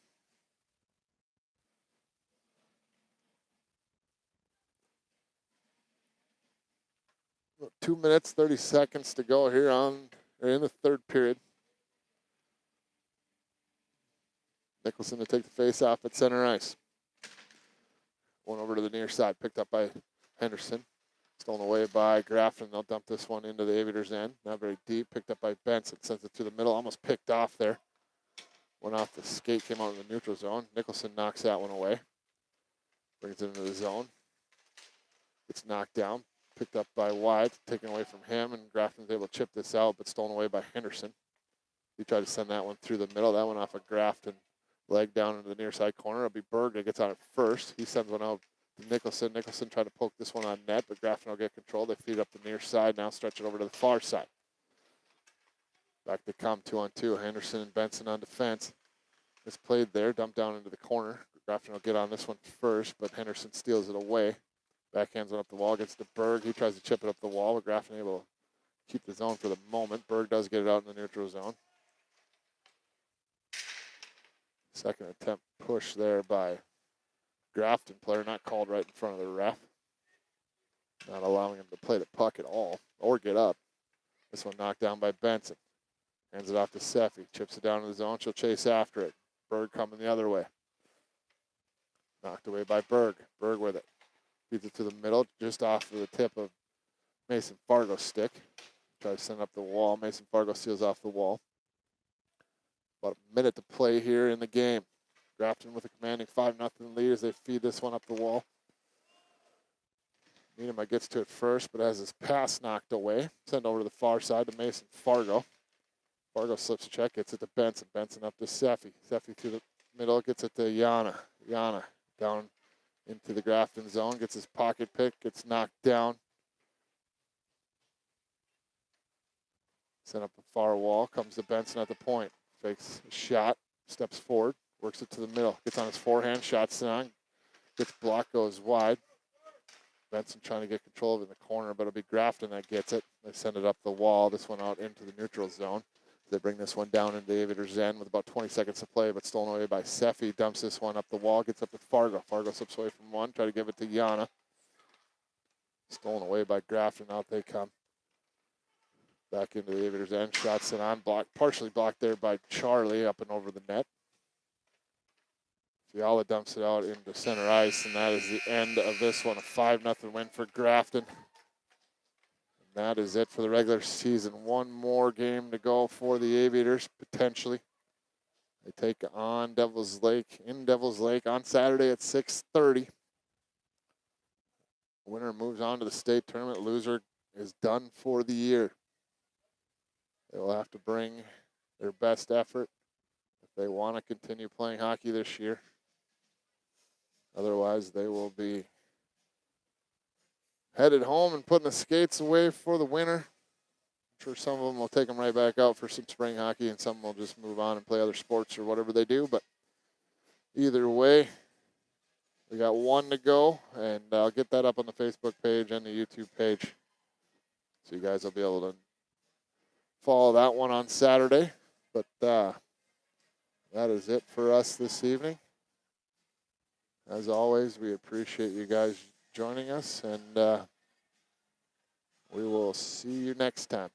About 2 minutes, 30 seconds to go here in the third period. Nicholson to take the face off at center ice. One over to the near side, picked up by Henderson. Stolen away by Grafton. They'll dump this one into the Aviators' end. Not very deep, picked up by Benson. Sends it to the middle, almost picked off there. Went off the skate, came out in the neutral zone. Nicholson knocks that one away. Brings it into the zone. Gets knocked down. Picked up by Wyatt, taken away from him, and Grafton's able to chip this out, but stolen away by Henderson. He tried to send that one through the middle. That one off of Grafton. Leg down into the near side corner. It'll be Berg that gets on it first. He sends one out to Nicholson. Nicholson tried to poke this one on net, but Grafton will get control. They feed up the near side, now stretch it over to the far side. Back to come 2-on-2. Henderson and Benson on defense. It's played there, dumped down into the corner. Grafton will get on this one first, but Henderson steals it away. Backhands it up the wall, gets to Berg. He tries to chip it up the wall, but Grafton able to keep the zone for the moment. Berg does get it out in the neutral zone. Second attempt push there by Grafton player, not called right in front of the ref. Not allowing him to play the puck at all or get up. This one knocked down by Benson. Hands it off to Seffi. Chips it down in the zone. She'll chase after it. Berg coming the other way. Knocked away by Berg. Berg with it. Feeds it to the middle, just off of the tip of Mason Fargo's stick. Tries to send up the wall. Mason Fargo seals off the wall. About a minute to play here in the game. Grafton with a commanding 5-0 lead as they feed this one up the wall. Niedema gets to it first, but has his pass knocked away. Send over to the far side to Mason Fargo. Fargo slips a check, gets it to Benson. Benson up to Seffi. Seffi through the middle, gets it to Yana. Yana down into the Grafton zone, gets his pocket pick, gets knocked down. Sent up the far wall, comes to Benson at the point. Fakes a shot, steps forward, works it to the middle, gets on his forehand, shots on, gets blocked, goes wide. Benson trying to get control of it in the corner, but it'll be Grafton that gets it. They send it up the wall, this one out into the neutral zone. They bring this one down into the Aviators' end with about 20 seconds to play, but stolen away by Seffi. Dumps this one up the wall, gets up to Fargo. Fargo slips away from one, try to give it to Yana. Stolen away by Grafton, out they come. Back into the Aviators' end, shots sent on, blocked, partially blocked there by Charlie up and over the net. Fiala dumps it out into center ice, and that is the end of this one. A 5-0 win for Grafton. And that is it for the regular season. One more game to go for the Aviators, potentially. They take on Devils Lake in Devils Lake on Saturday at 6:30. Winner moves on to the state tournament. Loser is done for the year. They will have to bring their best effort if they want to continue playing hockey this year. Otherwise, they will be headed home and putting the skates away for the winter. I'm sure some of them will take them right back out for some spring hockey, and some will just move on and play other sports or whatever they do. But either way, we got one to go, and I'll get that up on the Facebook page and the YouTube page. So you guys will be able to follow that one on Saturday. But that is it for us this evening. As always, we appreciate you guys joining us, and we will see you next time.